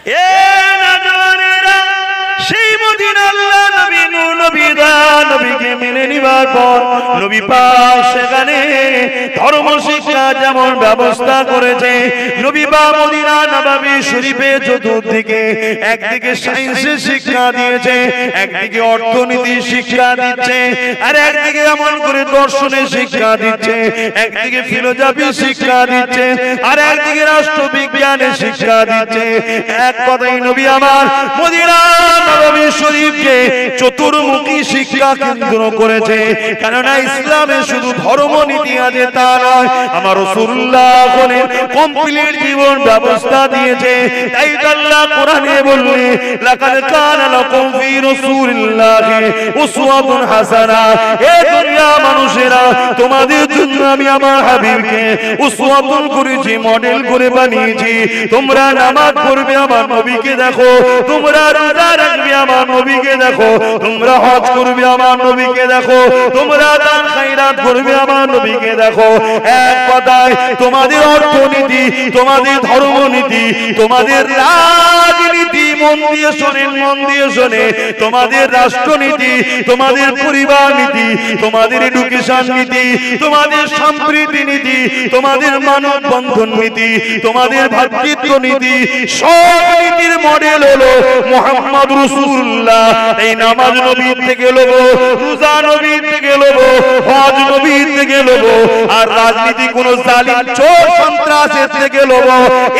এ নজওয়ানেরা, সেই মদিনা আল্লাহ নবী নূর নবী দা নবীকে মেনে নিবার পর নবী পাক সেখানে ধর্ম শিক্ষা যেমন ব্যবস্থা করেছে, নবী পাক মদিনা নববী শরীফে চতুর্দিকে একদিকে সায়েন্সের শিক্ষা দিয়েছে, একদিকে অর্থনীতি শিক্ষা দিচ্ছে, আর একদিকে এমন করে দর্শনের শিক্ষা দিচ্ছে, একদিকে ফিলোসফি শিক্ষা দিচ্ছে, আর একদিকে রাষ্ট্রবিজ্ঞানের শিক্ষা দিচ্ছে। এক কথাই নবী আমার মদিনা নববী শরীফকে চতুর্মুখী শিক্ষা কেন্দ্র করেছে। কেননা ইসলামে শুধু ধর্ম নীতি আছে তা নয়, আমার রাসূলুল্লাহ বলেন কমপ্লিট জীবন ব্যবস্থা দিয়েছে। তাই আল্লাহ কোরআনে বললে লাকাদ কানা লাকুম ফি রাসূলিল্লাহি উসওয়াতুন হাসানাহ। হে দুনিয়া মানুষেরা, তোমাদের জন্য আমি আমার হাবিবকে উসওয়াতুন করেছি, মডেল করে বানিয়েছি। তোমরা নামাজ পড়বে আমার নবীকে দেখো, তোমরা রোজা রাখবে আমার নবীকে দেখো, তোমরা হজ করবে আমার নবীকে দেখো, তোমরা দান খায়রাত করবে আমার নবীকে দেখো। এক কথায় তোমাদের অর্থনীতি, তোমাদের ধর্মনীতি, তোমাদের রাজনীতি, মন দিয়ে শোনেন, মন দিয়ে শোনে, তোমাদের রাষ্ট্রনীতি, তোমাদের পরিবার নীতি, তোমাদের এডুকেশন নীতি, তোমাদের সম্প্রীতি নীতি, তোমাদের মানব বন্ধন নীতি, তোমাদের ভ্রাতৃত্ব নীতি, সব নীতির মডেল হলো মুহাম্মদ রাসূলুল্লাহ। এই নামাজ নবীর থেকে লবো, রোজা নবীর থেকে লবো, হজ নবীর থেকে লবো, আর রাজনীতি কোন জালিম চোর সন্ত্রাসের থেকে লবো।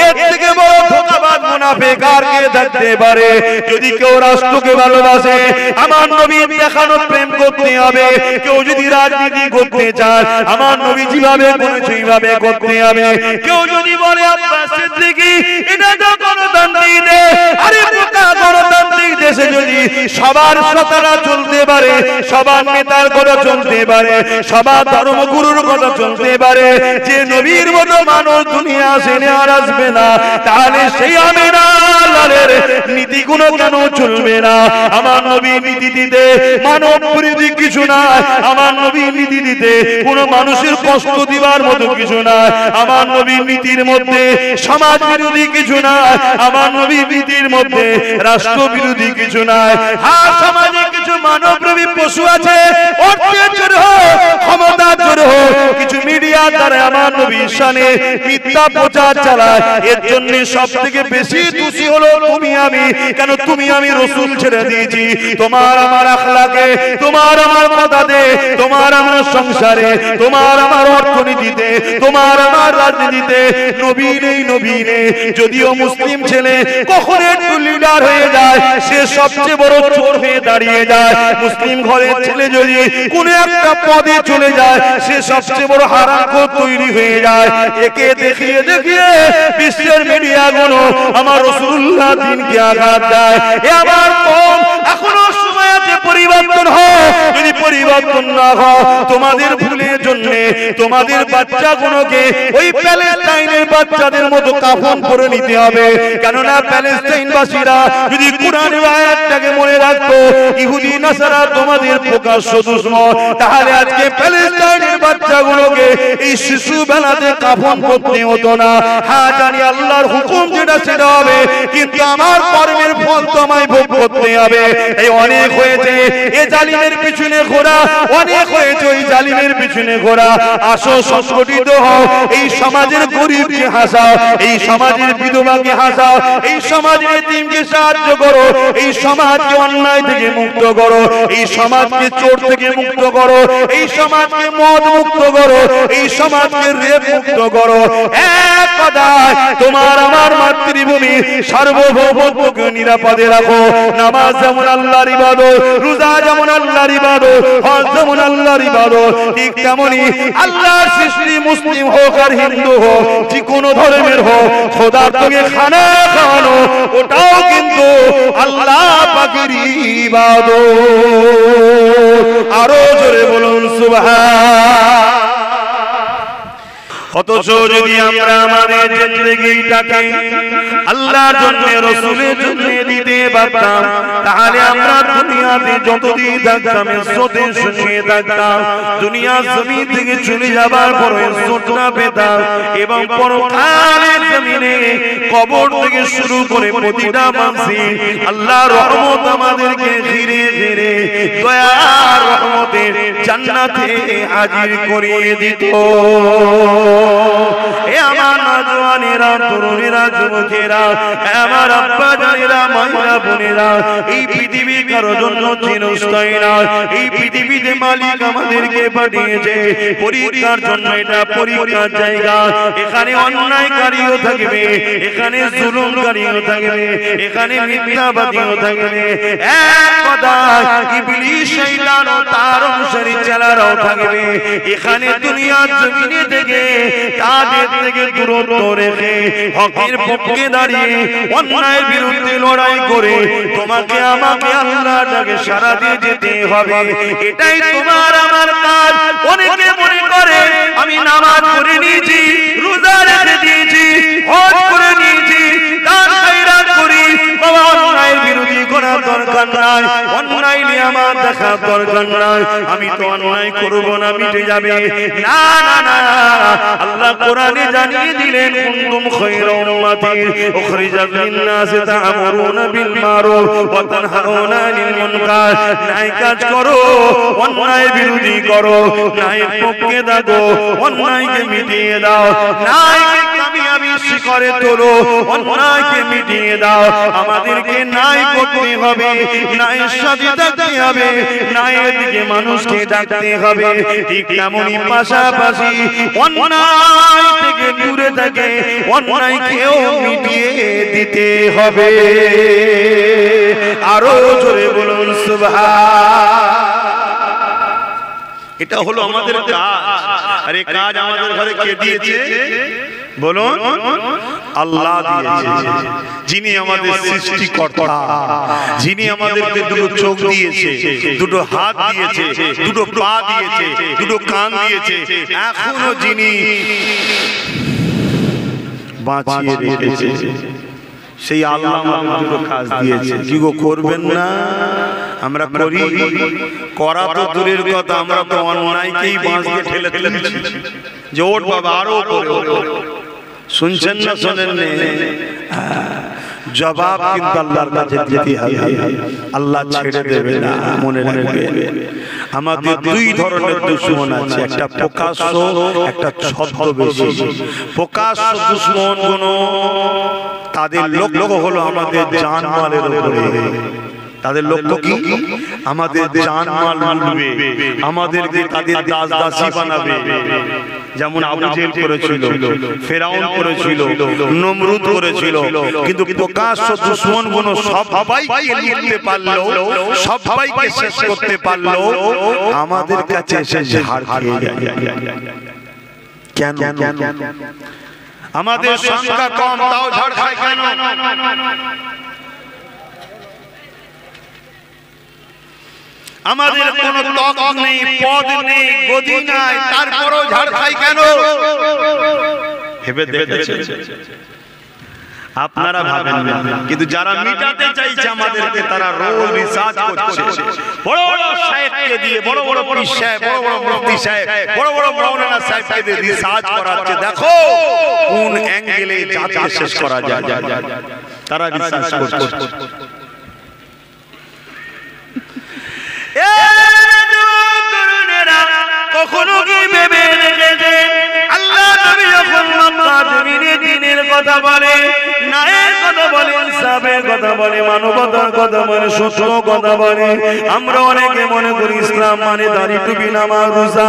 এর থেকে বড় ধোঁকাবাজ মুনাফিক আর কে থাকতে পারে? যদি কেউ রাষ্ট্রকে ভালোবাসে, আমার নবীর দেখানো প্রেম করতে হবে। কেউ যদি রাজনীতি করতে চায়, আমার নবী যেভাবে করেছে এইভাবে করতে হবে। কেউ যদি বলে আব্বাস সিদ্দিকী এটা তো গণতান্ত্রিক দেশ, আরে বোকা, গণতান্ত্রিক দেশে যদি সবার সতারা চলতে পারে, সবার নেতার কথা চলতে পারে, সবার ধর্মগুরুর কথা চলতে পারে, যে নবীর মতো মানুষ দুনিয়া আসেনি আর আসবে না, তাহলে সেই আমিনা লালের নীতিগুলো কেন চলবে না? আমার নবী নীতি দিতে মানব বিরোধী কিছু না, আমার নবী নীতি দিতে কোন মানুষের কষ্ট দিবার মতো কিছু না, আমার নবী নীতির মধ্যে সমাজ বিরোধী কিছু না, আমার নবী নীতির মধ্যে রাষ্ট্র বিরোধী কিছু নাই। হ্যাঁ, সমাজে কিছু মানবপ্রেমী পশু আছে, অর্থের জোরে হোক, ক্ষমতার জোরে হোক, কিছু মিডিয়া দ্বারা আমার নবীর শানে মিথ্যা প্রচার চালায়। এর জন্য সব থেকে বেশি দোষী হলো তুমি আমি। কেন? তুমি আমি রাসূল ছেড়ে দিয়েছি। তোমার আমার আখলাকে, তোমার আমার কথাতে, তোমার আমার সংসারে, তোমার আমার অর্থনীতিতে, তোমার আমার রাজনীতিতে নবী নেই, নবী নেই। যদিও মুসলিম ছেলে কখন একটু লিডার হয়ে যায়, সে সবচেয়ে বড় চোর হয়ে দাঁড়িয়ে যায়। মুসলিম ঘরের ছেলে যদি কোন একটা পদে চলে যায়, সে সবচেয়ে বড় হারামখোর তৈরি হয়ে যায়। একে দেখিয়ে দেখিয়ে বিশ্বের মিডিয়াগুলো আমার রাসূলুল্লাহ দ্বীনকে আঘাত দেয়। এ আবার কম, এখনো সময় আছে, পরিবর্তন হয়। যদি পরিবর্তন না হয়, তোমাদের ভুলের জন্য তোমাদের বাচ্চাগুলোকে ওই প্যালেস্টাইনের বাচ্চাদের মতো কাফন করে নিতে হবে। কেননা প্যালেস্টাইনবাসীরা যদি কোরআনের আয়াতটাকে মনে রাখতো, ইহুদি নাসারা তোমাদের প্রকাশ্য দুশমন, তাহলে আজকে প্যালেস্টাইনের বাচ্চাগুলোকে এই শিশু বেলাতে কাফন করতে হতো না। হ্যাঁ, জানি আল্লাহর হুকুম যেটা সেটা হবে, কিন্তু আমার কর্মের ফল তো আমায় ভোগ করতে হবে। এই অনেক হয়েছে এই জালিমের পিছনে ঘোরা, অনেক হয়েছে ওই জালিমের পিছনে ঘোরা। আসো সংগঠিত হও, এই সমাজের গরিবকে হাসাও, এই সমাজের বিধবাকে হাসাও, এই সমাজের এতিমকে সাহায্য করো, এই সমাজকে অন্যায় থেকে মুক্ত করো, এই সমাজকে চোর থেকে মুক্ত করো, এই সমাজকে মদ মুক্ত করো, এই সমাজকে রেপ মুক্ত করো। এক কথায় তোমার আমার মাতৃভূমি সার্বভৌমত্বকে নিরাপদে রাখো। নামাজ যেমন আল্লাহর ইবাদত, রোজা যেমন আল্লাহর ইবাদত, হজ যেমন আল্লাহর ইবাদত, ঠিক তেমনি আল্লাহর সৃষ্টি মুসলিম হোক আর হিন্দু হোক, যে কোনো ধর্মের হোক, খোদার তোকে খানা খাওয়ানো ওটাও কিন্তু আল্লাহ পাকের ইবাদত। আরো জোরে বলুন সুবহান। অথচ যদি আমরা আমাদের জিন্দেগিটাকে আল্লাহর জন্য রাসূলের জন্য দিতে পারতাম তাহলে আমরা দুনিয়াতে যতদিন থাকতাম ইজ্জতে শুনিয়ে থাকতাম, দুনিয়া জমিন থেকে চলে যাবার পর ইজ্জতটা পেতাম এবং পরকালের জমিনে কবর থেকে শুরু করে প্রতিটা মানসি আল্লাহর রহমত আমাদেরকে ঘিরে ঘিরে দয়ার রহমতের জান্নাতে হাজির করিয়ে দিত। এ আমার নওজওয়ানেরা, তরুণেরা, যুবকেরা, আমার আব্বা জানেরা, মায়েরা, বোনেরা, এই পৃথিবী কারোর জন্য চিরস্থায়ী নয়। এই পৃথিবীতে মালিক আমাদেরকে পাঠিয়েছে পরীক্ষার জন্য। এটা পরীক্ষার জায়গা। এখানে অন্যায়কারীও থাকবে, এখানে জুলুমকারীও থাকবে, এখানে মিথ্যাবাদীও থাকবে, এক কথায় ইবলিস শয়তান ও তার অনুসারী চেলারাও থাকবে। এখানে দুনিয়ার জমিনে থেকে তাদের থেকে দূরত্ব রেখে হকের পক্ষে দাঁড়িয়ে অন্যায়ের বিরুদ্ধে লড়াই করে তোমাকে আমাকে আল্লাহটাকে সারা দিয়ে যেতে হবে। এটাই তোমার আমার কাজ। অনেকে মনে করে আমি নামাজ পড়ে নিয়েছি, রোজা রেখে দিয়েছি, হজ করে নিয়েছি, দান খয়রাত করি, বাবা অন্যায়ের বিরোধী করার দরকার নাই, অন্যায় নিয়ে আমার দেখার দরকার নাই, আমি তো অন্যায় করব না, মিটে যাবে। না না না, আল্লাহ কোরআনে জানিয়ে দিলেন কুনতুম খায়রা উম্মাতিন উখরিজাত লিন-নাসি তা'মুরুনা বিল মারুফ ওয়া তানহাউনা আনিল মুনকার। ন্যায় কাজ করো, অন্যায় বিরোধী করো, ন্যায়ের পক্ষে থাকো, অন্যায়কে মিটিয়ে দাও, ন্যায়কে কামিয়াবি শিখরে তোলো, অন্যায়কে মিটিয়ে দাও। আমাদেরকে ন্যায় করতে হবে, ন্যায়ের সাথে থাকতে হবে, ন্যায়ের দিকে মানুষকে ডাকতে হবে। ঠিক তেমনই পাশাপাশি অন্যায় থেকে দূরে থেকে অন্যায়কেও মিটিয়ে দিতে হবে। আরো জোরে বলুন সুবহান। এটা হলো আমাদের কাজ। আর এই কাজ আমাদের ঘরে কে দিয়েছে বলুন? আল্লাহ দিয়েছে, যিনি আমাদের সৃষ্টিকর্তা, যিনি আমাদেরকে দুটো চোখ দিয়েছে, দুটো হাত দিয়েছে, দুটো পা দিয়েছে, দুটো কান দিয়েছে, এখনো যিনি বাঁচিয়ে রেখেছে সেই আল্লাহ আমাদের দুটো কাজ দিয়েছে। কি গো করবেন না? আমরা করি, করা তো দূরের কথা, আমরা তো অন্যায়কেই বাঁচতে ঠেলে ঠেলে দিচ্ছি যে ওর বাবা আরো করে। শুনছেন না শোনেন না? জবাব কিন্তু আল্লাহর কাছে দিতে হবে, আল্লাহ ছেড়ে দেবে না। মনে রাখবেন আমাদের দুই ধরনের দুশমন আছে, একটা প্রকাশ্য, একটা ছদ্মবেশী। প্রকাশ্য দুশমন গুলো তাদের লক্ষ্য হলো আমাদের জানমালের উপরে। তাদের লক্ষ্য কি? আমাদের জানমাল লুটবে, আমাদেরকে তাদের দাস দাসী বানাবে। যেমন আবু জেহেল করেছিল, ফেরাউন করেছিল, নমরুদ করেছিল। কিন্তু প্রকাশ্য দুশমন গুলো সবাইকে লুটতে পারলো, সবাইকে শেষ করতে পারলো, আমাদের কাছে এসে ঝাড় খেয়ে যায়। কেন? আমাদের সংখ্যা কম, তাও ঝাড় খায় কেন? আমাদের কোন তক নেই, পদ নেই, গদি নাই, তারপরও ঝাড় খাই কেন? ভেবে দেখেছেন? আপনারা ভাবেন না, কিন্তু যারা মিটাতে চাইছে আমাদেরকে, তারা রোজ রিসার্চ করছে। বড় বড় সাহেবকে দিয়ে, বড় বড় পীর সাহেব, বড় বড় মুফতি সাহেব, বড় বড় মাওলানা সাহেবকে দিয়ে রিসার্চ করাচ্ছে, দেখো কোন অ্যাঙ্গেলে জাতিকে শেষ করা যায়। তারা রিসার্চ করছে। কখনো কি ভেবে দেখেছে আল্লাহ নবী যখন মক্কা জমিনে দ্বীনের কথা বলে, ন্যায়ের কথা বলে, ইনসাফের কথা বলে, মানবতার কথা বলে, সত্য কথা বলে, আমরা অনেকে মনে করি ইসলাম মানে দাড়ি টুপি নামাজ রোজা।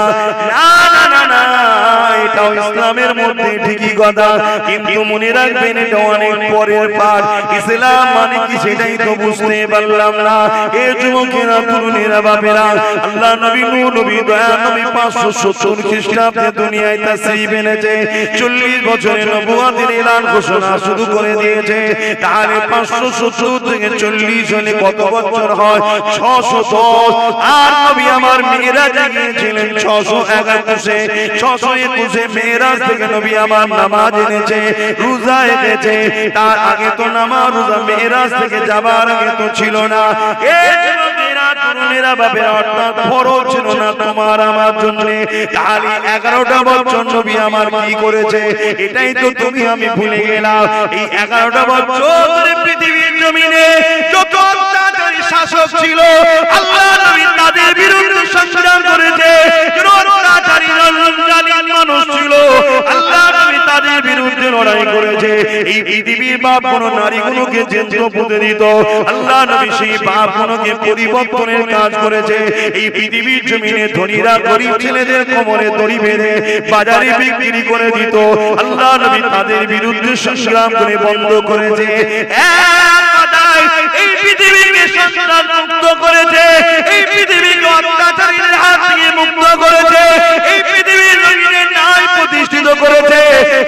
না না না না, এটাও ইসলামের মধ্যে ঠিকই কথা, কিন্তু মনে রাখবেন এটা অনেক পরের পাঠ। ইসলাম মানে কি সেটাই তো বুঝতে পারলাম না। এ যুবকেরা, তরুণেরা, বাপেরা, আল্লাহ নবী নূহ নবী দয়া নবী 570 খ্রিস্টাব্দে দুনিয়ায় তাশরীফ এনেছে। 40 বছরের নবুয়তের এলান ঘোষণা শুরু করে দিয়েছে। তাহলে 570 থেকে 40 হলে কত বছর হয়? 610। আর নবী আমার মিরাজে গিয়েছিলেন 611-এ। 621-এ মিরাজ থেকে নবী আমার নামাজ এনেছে, রোজা এনেছে। তার আগে তো নামাজ রোজা মিরাজ থেকে যাবার আগে তো ছিল না। এই তরুণেরা বাপের অর্থাৎ ফরজ ছিল না তোমার আমার জন্য। তাহলে 11টা বছর নবী আমার কি করেছে? এটাই তো তুমি আমি ভুলে গেলাম। এই 11টা বছর পৃথিবীর জমিনে যত অত্যাচারী শাসক ছিল আল্লাহ নবী তাদের বিরুদ্ধে সংগ্রাম করেছে। যত অত্যাচারী জালিম মানুষ ছিল আল্লাহ নবী তাদের বিরুদ্ধে লড়াই করেছে। এই পৃথিবীর বাপগুলো নারীগুলোকে জেন্দ্র পুঁতে দিত, আল্লাহ নবী সেই বাপগুলোকে পরিবর্তনের কাজ করেছে। এই পৃথিবীর জমিনে ধনীরা গরিব ছেলেদের কোমরে দড়ি বেঁধে বাজারে বিক্রি করে দিত, আল্লাহ নবী তাদের বিরুদ্ধে সংগ্রাম করে বন্ধ করেছে। এই পৃথিবীকে সন্তান মুক্ত করেছে, এই পৃথিবীকে অত্যাচারীদের হাত থেকে মুক্ত করেছে, এই পৃথিবীর জমিনে ন্যায় প্রতিষ্ঠিত করেছে,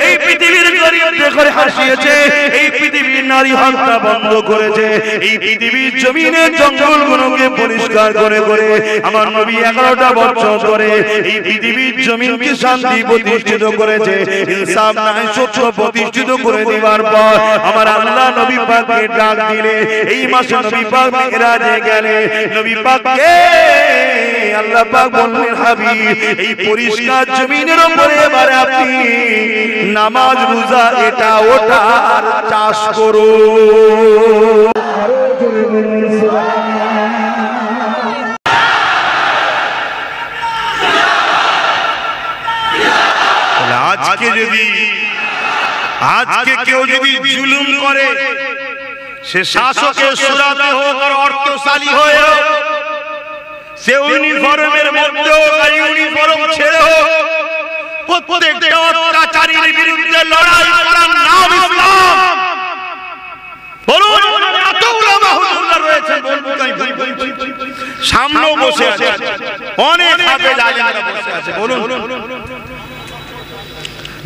এই পৃথিবীর গরিবদের ঘরে হাসিয়েছে, এই পৃথিবীর নারী হত্যা বন্ধ করেছে। এই পৃথিবীর জমিনে জঙ্গলগুলোকে পরিষ্কার করে করে আমার নবী 11টা বছর ধরে এই পৃথিবীর জমিনকে শান্তি প্রতিষ্ঠিত করেছে, ইনসাফ ন্যায় সত্য প্রতিষ্ঠিত করে দিবার পর আমার আল্লাহ নবী পাককে ডাক দিলে এই মাসে নবী পাক মিরাজে গেলে নবী পাককে আল্লাহ পাক বললেন, হাবিব এই পরিষ্কার জমিনের উপরে এবারে আপনি নামাজ রোজা এটা ওটা আর চাষ করো। আজকে কেউ যদি জুলুম করে, সে শাসকের সুরাতে হোক আর অর্থশালী হয়ে হোক, সে ইউনিফর্মের মধ্যে হোক আর ইউনিফর্ম ছেড়ে হোক, প্রত্যেকটা অত্যাচারীর বিরুদ্ধে লড়াই করার নাম ইসলাম। বলুন এত উলামা হুজুররা রয়েছে, সামনে বসে আছে, অনেক হাফেজ আলেমরা বসে আছে। বলুন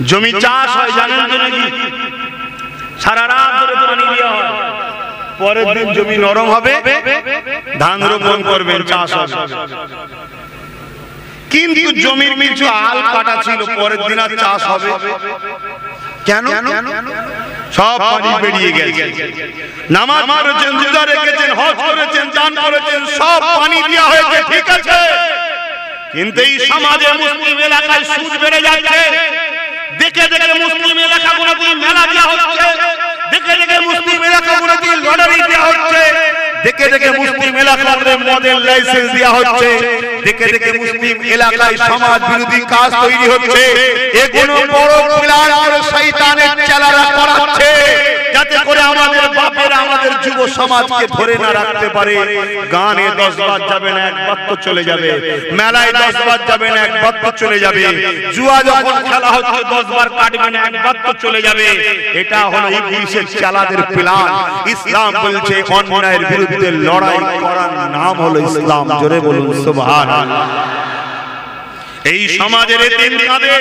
জমি চাষ হয় জানেন তো নাকি? সারা রাত ধরে পানি দেওয়া হয়, পরের দিন জমি নরম হবে, ধান রোপণ করবেন, চাষ হবে। কিন্তু জমির কিছু আল কাটা ছিল, পরের দিন আর চাষ হবে কেন? সব পানি বেরিয়ে গেছে। নামাজ পড়েছেন, রোজা রেখেছেন, হজ করেছেন, দান করেছেন, সব পানি দেওয়া হয়েছে, ঠিক আছে। কিন্তু এই সমাজে মুসলিম এলাকায় সুদ বেড়ে যাচ্ছে, দেখে দেখে মুসলিম এলাকাগুলোতে মেলা দেওয়া হচ্ছে, দেখে দেখে মুসলিম এলাকাগুলোতে লটারি দেওয়া হচ্ছে, দেখে দেখে মুসলিম এলাকাতে মদের লাইসেন্স দেওয়া হচ্ছে, দেখে দেখে মুসলিম এলাকায় সমাজ বিরোধী কাজ তৈরি হচ্ছে। এগুলো বড় প্ল্যান করে শয়তানের চেলারা করাচ্ছে, যাতে করে আমাদের বাপেরা আমাদের যুব সমাজকে ধরে না রাখতে পারে। গানে 10 বার যাবে না, একবার তো চলে যাবে। মেলায় 10 বার যাবে না, একবার তো চলে যাবে। জুয়া যখন খেলা হচ্ছে 10 বার কাটবে না, একবার তো চলে যাবে। এটা হলো ইবলিসের চেলাদের প্ল্যান। ইসলাম বলছে অন্যায়ের বিরুদ্ধে লড়াই করার নাম হলো ইসলাম। জোরে বলুন সুবহানাল্লাহ। এই সমাজের এতিম কাঁদে,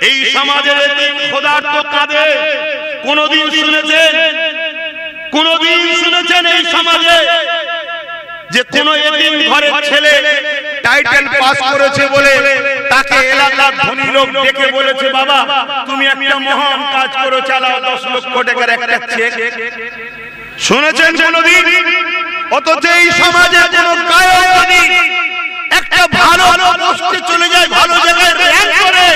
এই সমাজের এতিম খোদার্থ কাঁদে। কোনদিন শুনেছেন, কোনদিন শুনেছেন এই সমাজে যে কোন এতিম ঘরের ছেলে টাইটেল পাস করেছে বলে তাকে এলাকার ধনী লোক ডেকে বলেছে, বাবা তুমি একটা মহান কাজ করো, চালাও 10 লক্ষ টাকার একটা চেক? শুনেছেন কোনদিন? অথচ এই সমাজে কোন গায়ক একটা ভালো পোস্টে চলে যায়, ভালো জায়গায় র্যাঙ্ক করে,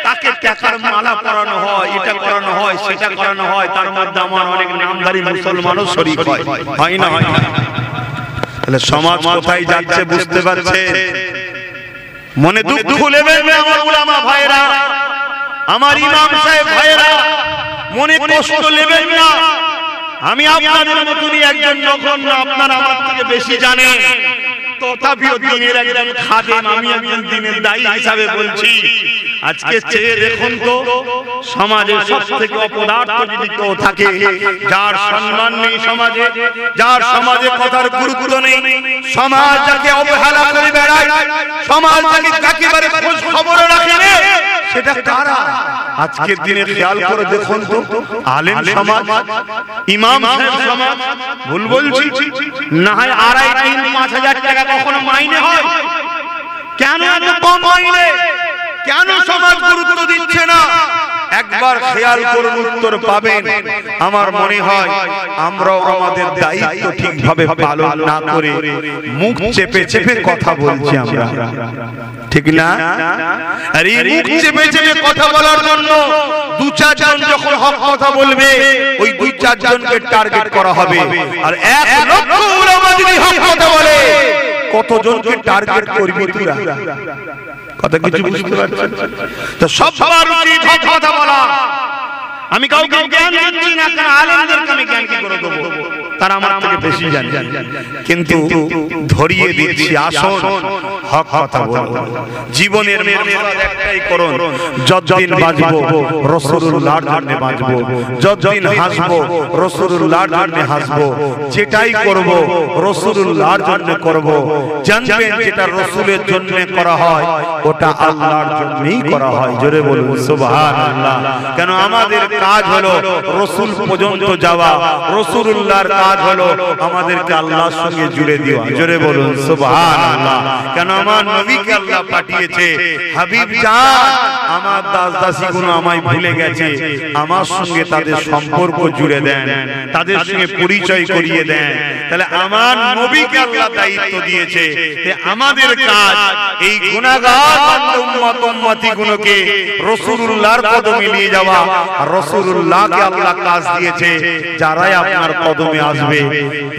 তাকে টাকার মালা পরানো হয়, এটা করানো হয়, সেটা করানো হয়। তার মধ্যে আমার অনেক নামধারী মুসলমানও শরীক হয়, হয় না? হয় না? তাহলে সমাজ কোথায় যাচ্ছে বুঝতে পারছেন? মনে দুঃখ নেবেন না আমার উলামা ভাইরা, আমার ইমাম সাহেব ভাইরা, মনে কষ্ট নেবেন না। আমি আপনাদের মতনই একজন নগণ্য, আপনারা আমার থেকে বেশি জানেন, তথাপিও দিনের একজন খাদেম, আমি একজন দিনের দায়ী হিসাবে বলছি। আজকে চেয়ে দেখুন তো, সমাজে সবথেকে অপদার্থ যদি কেউ থাকে, যার সম্মান নেই সমাজে, যার সমাজে কথার গুরুত্ব নেই, সমাজ যাকে অবহেলা করে বেড়ায়, সমাজ যাকে একেবারে খোঁজ খবর রাখে না, সেটা কারা? আজকের দিনে খেয়াল করে দেখুন তো, আলেম সমাজ, ইমাম সাহেব সমাজ, ভুল বলছি না হয় 2,500-3,000 টাকা কখনো মাইনে হয়? কেন এত কম মাইনে? কেন সমাজ গুরুত্ব দিচ্ছে না? একবার খেয়াল করুন, উত্তর পাবেন। আমার মনে হয় আমরাও আমাদের দায়িত্ব ঠিকভাবে পালন না করে মুখ চেপে চেপে কথা বলছি আমরা, ঠিক না? আর এই মুখ চেপে চেপে কথা বলার জন্য 2-4 জন যখন হক কথা বলবে, ওই 2-4 জনকে টার্গেট করা হবে। আর 1 লক্ষ উলামা যদি হক কথা বলে, কতজনকে টার্গেট করবি তোরা? কথা কিছু বুঝতে পারছেন তো? সবার উচিত হক কথা বলা। আমি কাউকে জ্ঞান দিচ্ছি না, কারণ আলেমদেরকে আমি জ্ঞান কি করে দেবো? তারা আমার থেকে বেশি জানে, কিন্তু ধরিয়ে দিচ্ছি আসুন হক কথা বলবো। জীবনের মকসদ একটাই করুন, যতদিন বাঁচবো রাসূলুল্লাহর জন্য বাঁচবো, যতদিন হাসবো রাসূলুল্লাহর জন্য হাসবো, যেটাই করব রাসূলুল্লাহর জন্য করব। জানবেন যেটা রাসূলের জন্য করা হয় ওটা আল্লাহর জন্যই করা হয়। জোরে বলুন সুবহানাল্লাহ। কেন আমাদের কাজ হলো রাসূল পর্যন্ত যাওয়া, রাসূলুল্লাহর কাজ হলো আমাদেরকে আল্লাহর সঙ্গে জুড়ে দেওয়া। জোরে বলুন সুবহানাল্লাহ। কেন আমার নবীকে আল্লাহ পাঠিয়েছে, হাবিব জান আমার দাস দাসীগুলো আমায় ভুলে গেছে, আমার সঙ্গে তাদের সম্পর্ক জুড়ে দেন, তাদের সঙ্গে পরিচয় করিয়ে দেন। তাহলে আমার নবীকে আল্লাহ দায়িত্ব দিয়েছে যে আমাদের কাজ এই গুনাহগার উম্মত উম্মতিগুলোকে রাসূলুল্লাহর কদমে নিয়ে যাওয়া। আর রাসূলুল্লাহকে আল্লাহ কাজ দিয়েছে যারাই আপনার কদমে আসবে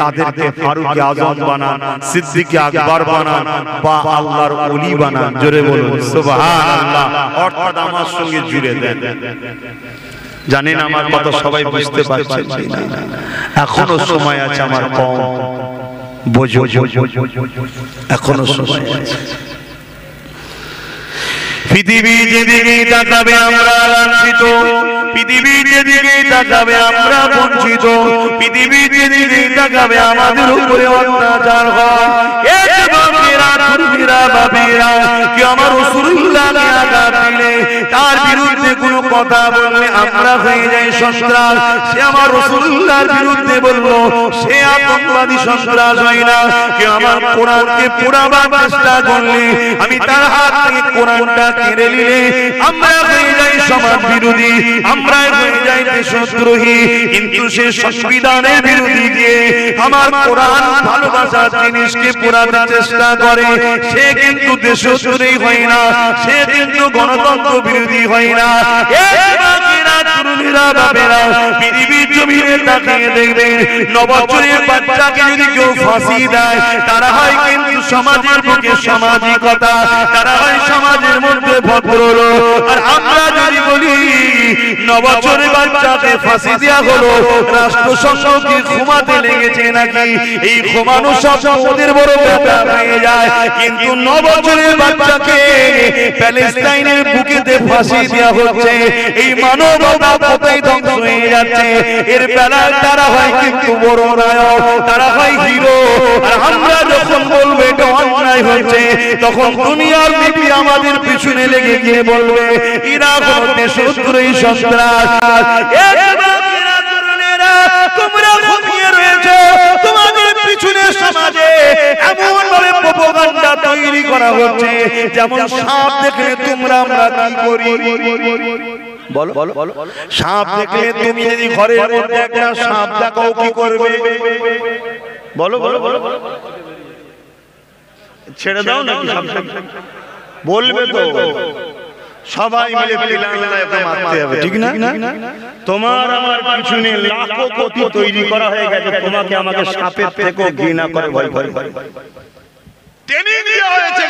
তাদেরকে ফারুক আযম বানান, সিদ্দিক আকবর বানান বা আল্লাহর ওলি বানান। জোরে বলুন সুবহানাল্লাহ। অর্থাৎ আমার সঙ্গে জুড়ে দেন। জানেন আমার কথা সবাই বুঝতে পারছেন না? এখনো সময় আছে, আমার কম বোঝো, এখনো সময় আছে। পৃথিবী যেদিকে তাকাবে আমরা লাঞ্ছিত, পৃথিবী যেদিকে তাকাবে আমরা বঞ্চিত, পৃথিবী যেদিকে তাকাবে আমাদের উপরে অত্যাচার হয়। আমার রাসূলুল্লাহকে আঘাত দিলে, তার বিরুদ্ধে কোনো কথা বললে আমরা হয়ে যাই সন্ত্রাস। সে আমার রাসূলুল্লাহর বিরুদ্ধে বললো, সে আতঙ্কবাদী সন্ত্রাস হয় না। কেউ আমার কোরআনকে পোড়াবার চেষ্টা করলে, আমি তার হাত থেকে কোরআনটা কেড়ে নিলে আমরা হয়ে যাই সমাজ বিরোধী, আমরা হয়ে যাই দেশদ্রোহী। কিন্তু সে সংবিধানের বিরোধী গিয়ে আমার কোরআন ভালোবাসার জিনিসকে পোড়াতে চেষ্টা করে, সে কিন্তু দেশদ্রোহী হয় না, সে কিন্তু গণতন্ত্র বিরোধী হয় না। পৃথিবীর জমিনে তাকিয়ে দেখবেন, নববছরের বাচ্চাকে যদি কেউ ফাঁসি দেয়, তারা হয় কিন্তু সমাজের বুকে সামাজিকতা, তারা হয় সমাজের মধ্যে ভদ্রলোক। আর আমরা যদি বলি নববছরের বাচ্চাকে ফাঁসি দেওয়া হলো, রাষ্ট্রসংঘকে ঘুমাতে লেগেছে নাকি, এই ঘুমানো সব ওদের বড় ব্যাপার হয়ে যায়। কিন্তু নববছরের বাচ্চাকে প্যালেস্টাইনের বুকেতে ফাঁসি দেওয়া হচ্ছে, এই মানবতা কোথায় ধ্বংস হয়ে যাচ্ছে। এর বেলায় তারা হয় কিন্তু বড় নায়ক, তারা হয় হিরো। আর আমরা যখন বলবো এটা অন্যায় হয়েছে, তখন দুনিয়ার বিবি আমাদের পিছনে লেগে গিয়ে বলবে এরা কোন দেশদ্রোহী সন্ত্রাস। তোমরা ঘুমিয়ে রয়েছো, তোমাদের পিছনে সমাজে এমন ভাবে প্রোপাগান্ডা তৈরি করা হচ্ছে, যেমন সাপ দেখলে তোমরা আমরা কি করি। বলো বলো, সাপ দেখলে তুমি যদি ঘরের মধ্যে একটা সাপ দেখো কি করবে? বলো বলো বলো, ছেড়ে দাও নাকি? বলবে তো, সবাই মিলে মারতে হবে, ঠিক না? তোমার আমার পিছনে লাখো কোটি তৈরি করা হয়ে গেছে, তোমাকে আমাকে সাপের থেকেও ঘৃণা করে ভয় ভয় টেনে দেওয়া হয়েছে।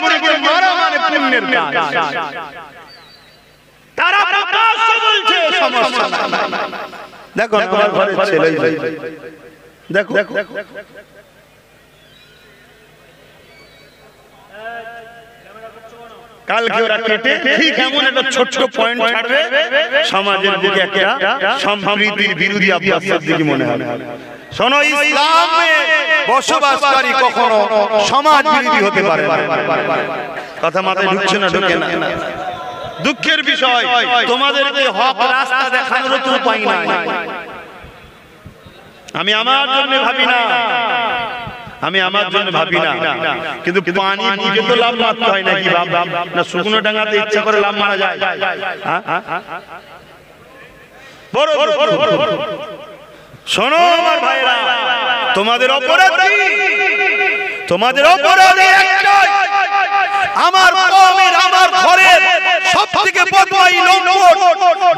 মারা মানে পুণ্যের কাজ। তারা প্রকাশ্য বলছে সমস্যা নাই। দেখো আমার ঘরে ছেলে, দেখো কালকে ওরা কেটে ঠিক এমন একটা ছোট্ট পয়েন্ট ছাড়বে, সমাজের দিকে একটা সম্প্রীতির বিরোধী আব্বাস সিদ্দিকী মনে হবে। শোনো, ইসলামে বসবাসকারী কখনো সমাজ বিরোধী হতে পারে না। কথা মাথায় ঢুকছে না? ঢুকে না? দুঃখের বিষয় তোমাদেরকে হক রাস্তা দেখানোর তো উপায় নাই। আমি আমার জন্য ভাবি না, আমি আমার জন্য ভাবি না, কিন্তু পানি বুঝে তো লাভ মারতে হয় নাকি বাবা? না শুকনো ডাঙাতে ইচ্ছা করে লাভ মারা যায়? শোনো আমার ভাইরা, তোমাদের অপরাধ কি? তোমাদের অপরাধ একটাই, আমার কওমের, আমার ঘরের সবথেকে বদমাই লম্পট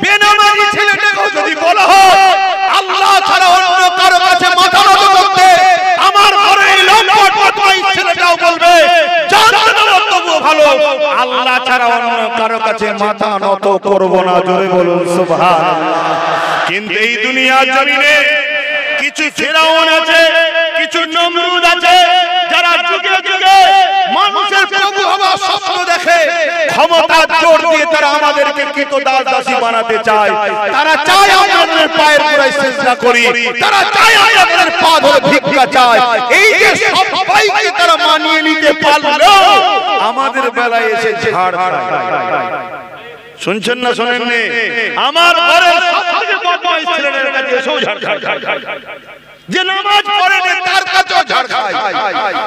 বেনামাজি ছেলেটাকে যদি বলা হয় আল্লাহ ছাড়া অন্য কারো কাছে মাথা নত করতে, আমার ঘরের লম্পট বদমাই ছেলেটাও বলবে জান্নাতে তবুও ভালো, আল্লাহ ছাড়া অন্য কারো কাছে মাথা নত করব না। জোরে বলুন সুবহানাল্লাহ। কিন্তু এই দুনিয়ার জমিনে কিছু ফিরাউন আছে, কিছু নমরুদ আছে, যারা যুগে যুগে মানুষের প্রভু হওয়ার স্বপ্ন দেখে, ক্ষমতার জোর দিয়ে তারা আমাদেরকে কৃতদাস দাসী বানাতে চায়। তারা চায় আমাদের পায়ের গোড়ায় সিজদা করি, তারা চায় আমাদের পা ধরে ভিক্ষা চায়। এই যে সবাইকে তারা মানিয়ে নিতে পারলো, আমাদের বেলায় এসে ঝাড় খায়। শুনছেন না শোনেন নে? আমার ঘরের সবথেকে বদমাইশ ছেলেদের কাছে এসেও ঝাড় খায়, যে নামাজ পড়ে না তার কাছেও ঝাড় খায়।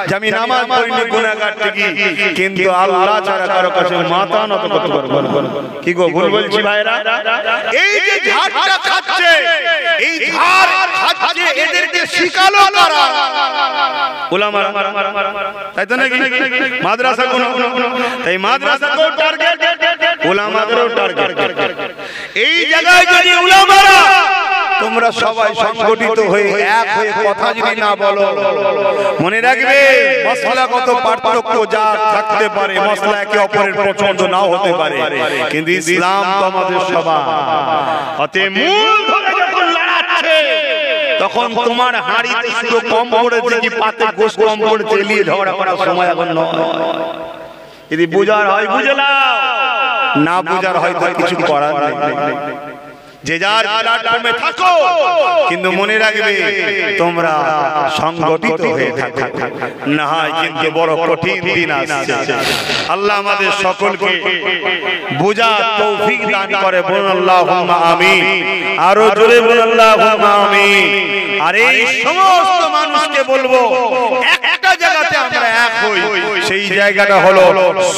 যে আমি নামাজ পড়ি না গুনাহগার ঠিকই, কিন্তু আল্লাহ ছাড়া কারো কাছে মাথা নত করতে পারবো না। কি গো ভুল বলছি ভাইরা? এই যে ঝাড়টা খাচ্ছে, এই ঝাড় খাচ্ছে, এদেরকে শিখালো কারা? উলামারা, তাই তো নাকি? মাদ্রাসা কোন, তাই মাদ্রাসা কোন টার্গেট, উলামাদেরও টার্গেট। এই জায়গায় যদি উলামারা তোমরা সবাই সংগঠিত হয়ে এক হয়ে কথা যদি না বলো, মনে রাখবে মশলাগত পার্থক্য যা থাকতে পারে, মশলা একে অপরের পছন্দ নাও হতে পারে, কিন্তু ইসলাম তো আমাদের সবার। অতএব মূল ধরে যখন লড়াচ্ছে, তখন তোমার হাঁড়িতে শুধু কম পড়েছে কি পাতে গোশ কম পড়েছে, এলিয়ে ঝগড়া করার সময় এখন নয়। যদি বুঝার হয় বুঝে নাও, না বুঝার হয় তো কিছু করার নেই। যে যার প্ল্যাটফর্মে থাকো, কিন্তু মনে রাখবে তোমরা সংগঠিত হয়ে থাকো, না হয় কিন্তু বড় কঠিন দিন আসছে। আল্লাহ আমাদের সকলকে বুঝার তৌফিক দান করে। বলুন আল্লাহুম্মা আমিন। আরো জোরে বলুন আল্লাহুম্মা আমিন। আর এই সমস্ত মানুষকে বলবো একটা জায়গাতে আমরা এক হই, সেই জায়গাটা হলো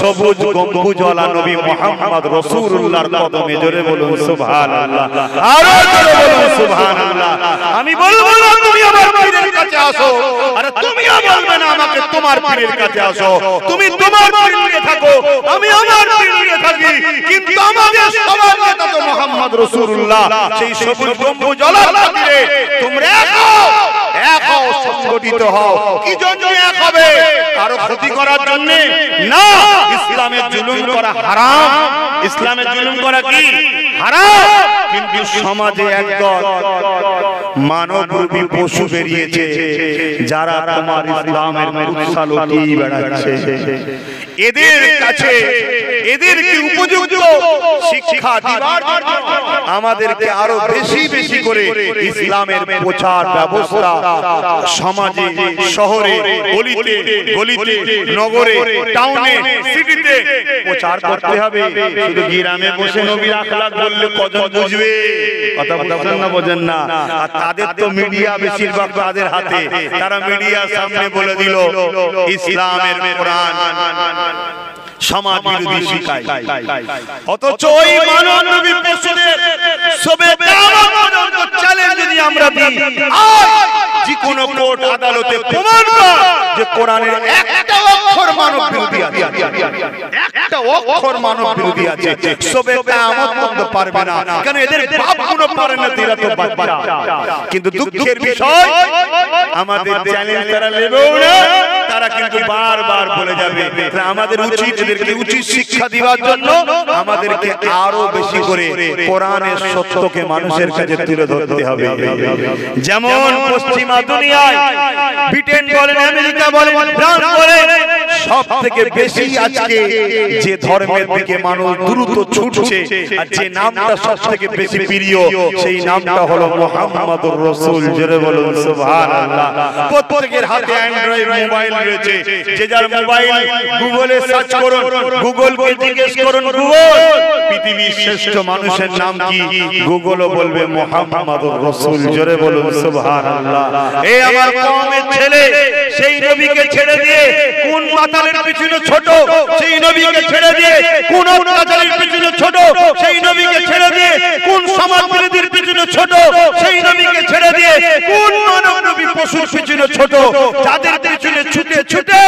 সবুজ গম্বুজওয়ালা নবী মুহাম্মদ রাসূলুল্লাহর কদমে। জোরে বলুন সুবহানাল্লাহ। আরো জোরে বলুন সুবহানাল্লাহ। আমি বলবো না তুমি আমার পীরের কাছে আসো, আরে তুমিও বলবে না আমাকে তোমার পীরের কাছে আসো। তুমি তোমার পীর নিয়ে থাকো, আমি আমার পীর নিয়ে থাকি, কিন্তু আমাদের সবার নেতা তো মুহাম্মদ রাসূলুল্লাহ। সেই সবুজ গম্বুজওয়ালার খাতিরে তোমরা এক হও, সংগঠিত হও। কি জন্য এক হবে? কারো ক্ষতি করার জন্য না। ইসলামের জুলুম করা হারাম, ইসলামের জুলুম করা কি হারাম, কিন্তু সমাজে একদল মানবরূপী পশু বেরিয়েছে, যারা তোমার ইসলামের কুৎসা লুটিয়ে বেড়াচ্ছে। এদের কাছে এদেরকে উপযুক্ত শিক্ষা দিবার জন্য আমাদেরকে আরো বেশি বেশি করে ইসলামের প্রচার ব্যবস্থা সমাজে, শহরে, গলিতে গলিতে, নগরে, টাউনে, সিটিতে প্রচার করতে হবে। শুধু গ্রামে বসে নবীর আখলাক বললে কজন বুঝবে? কথা বলেন না, বোঝেন না। আর তাদের তো মিডিয়া বেশিরভাগ তাদের হাতে, তারা মিডিয়ার সামনে বলে দিল ইসলামের কোরআন সমাজ বিরোধী শিখায়। অথচ ওই মানবী পশুদের সবে কিয়ামত পর্যন্ত চ্যালেঞ্জ যদি আমরা দিই, যে কোন কোর্ট আদালতে প্রমাণ কর যে কোরআনের একটা অক্ষর মানব বিরোধী আছে, একটা অক্ষর মানব বিরোধী আছে, সবে কিয়ামত পর্যন্ত পারবে না। কেন? এদের বাপগুলো পারে না, এরা তো বাচ্চা। কিন্তু দুঃখের বিষয় আমাদের চ্যালেঞ্জ তারা নেবেও না, তারা কিন্তু বারবার বলে যাবে। আমাদের উচিত এদেরকে উচিত শিক্ষা দেওয়ার জন্য আমাদেরকে আরো বেশি করে কোরআনের সত্যকে মানুষের কাছে তুলে ধরতে হবে। যেমন পশ্চিমা দুনিয়ায় ব্রিটেন বলেন, আমেরিকা বলেন, ফ্রান্স বলেন, সব থেকে বেশি আজকে যে ধর্মের দিকে মানুষ দ্রুত ছুটছে আর যে নামটা সব থেকে বেশি প্রিয়, সেই নামটা হলো মুহাম্মদুর রাসূল। জোরে বলুন সুবহানাল্লাহ। প্রত্যেকের হাতে অ্যান্ড্রয়েড মোবাইল রয়েছে। যে যার মোবাইল গুগলে সার্চ করুন, গুগলকে জিজ্ঞেস করুন, গুগল পৃথিবীর শ্রেষ্ঠ মানুষের নাম কি? গুগলও বলবে মুহাম্মাদুর রাসূল। জোরে বলুন সুবহানাল্লাহ। এই আমার কওমের ছেলে সেই নবীকে ছেড়ে দিয়ে কোন মাতালের পিছনে ছোট, সেই নবীকে ছেড়ে দিয়ে কোন অত্যাচারের পিছনে ছোট, সেই নবীকে ছেড়ে দিয়ে কোন সমাজ বিরোধীর পিছনে ছোট, সেই নবীকে ছেড়ে দিয়ে কোন মানব নবী পশুর পিছনে ছোট, যাদের পিছনে ছুটে ছুটে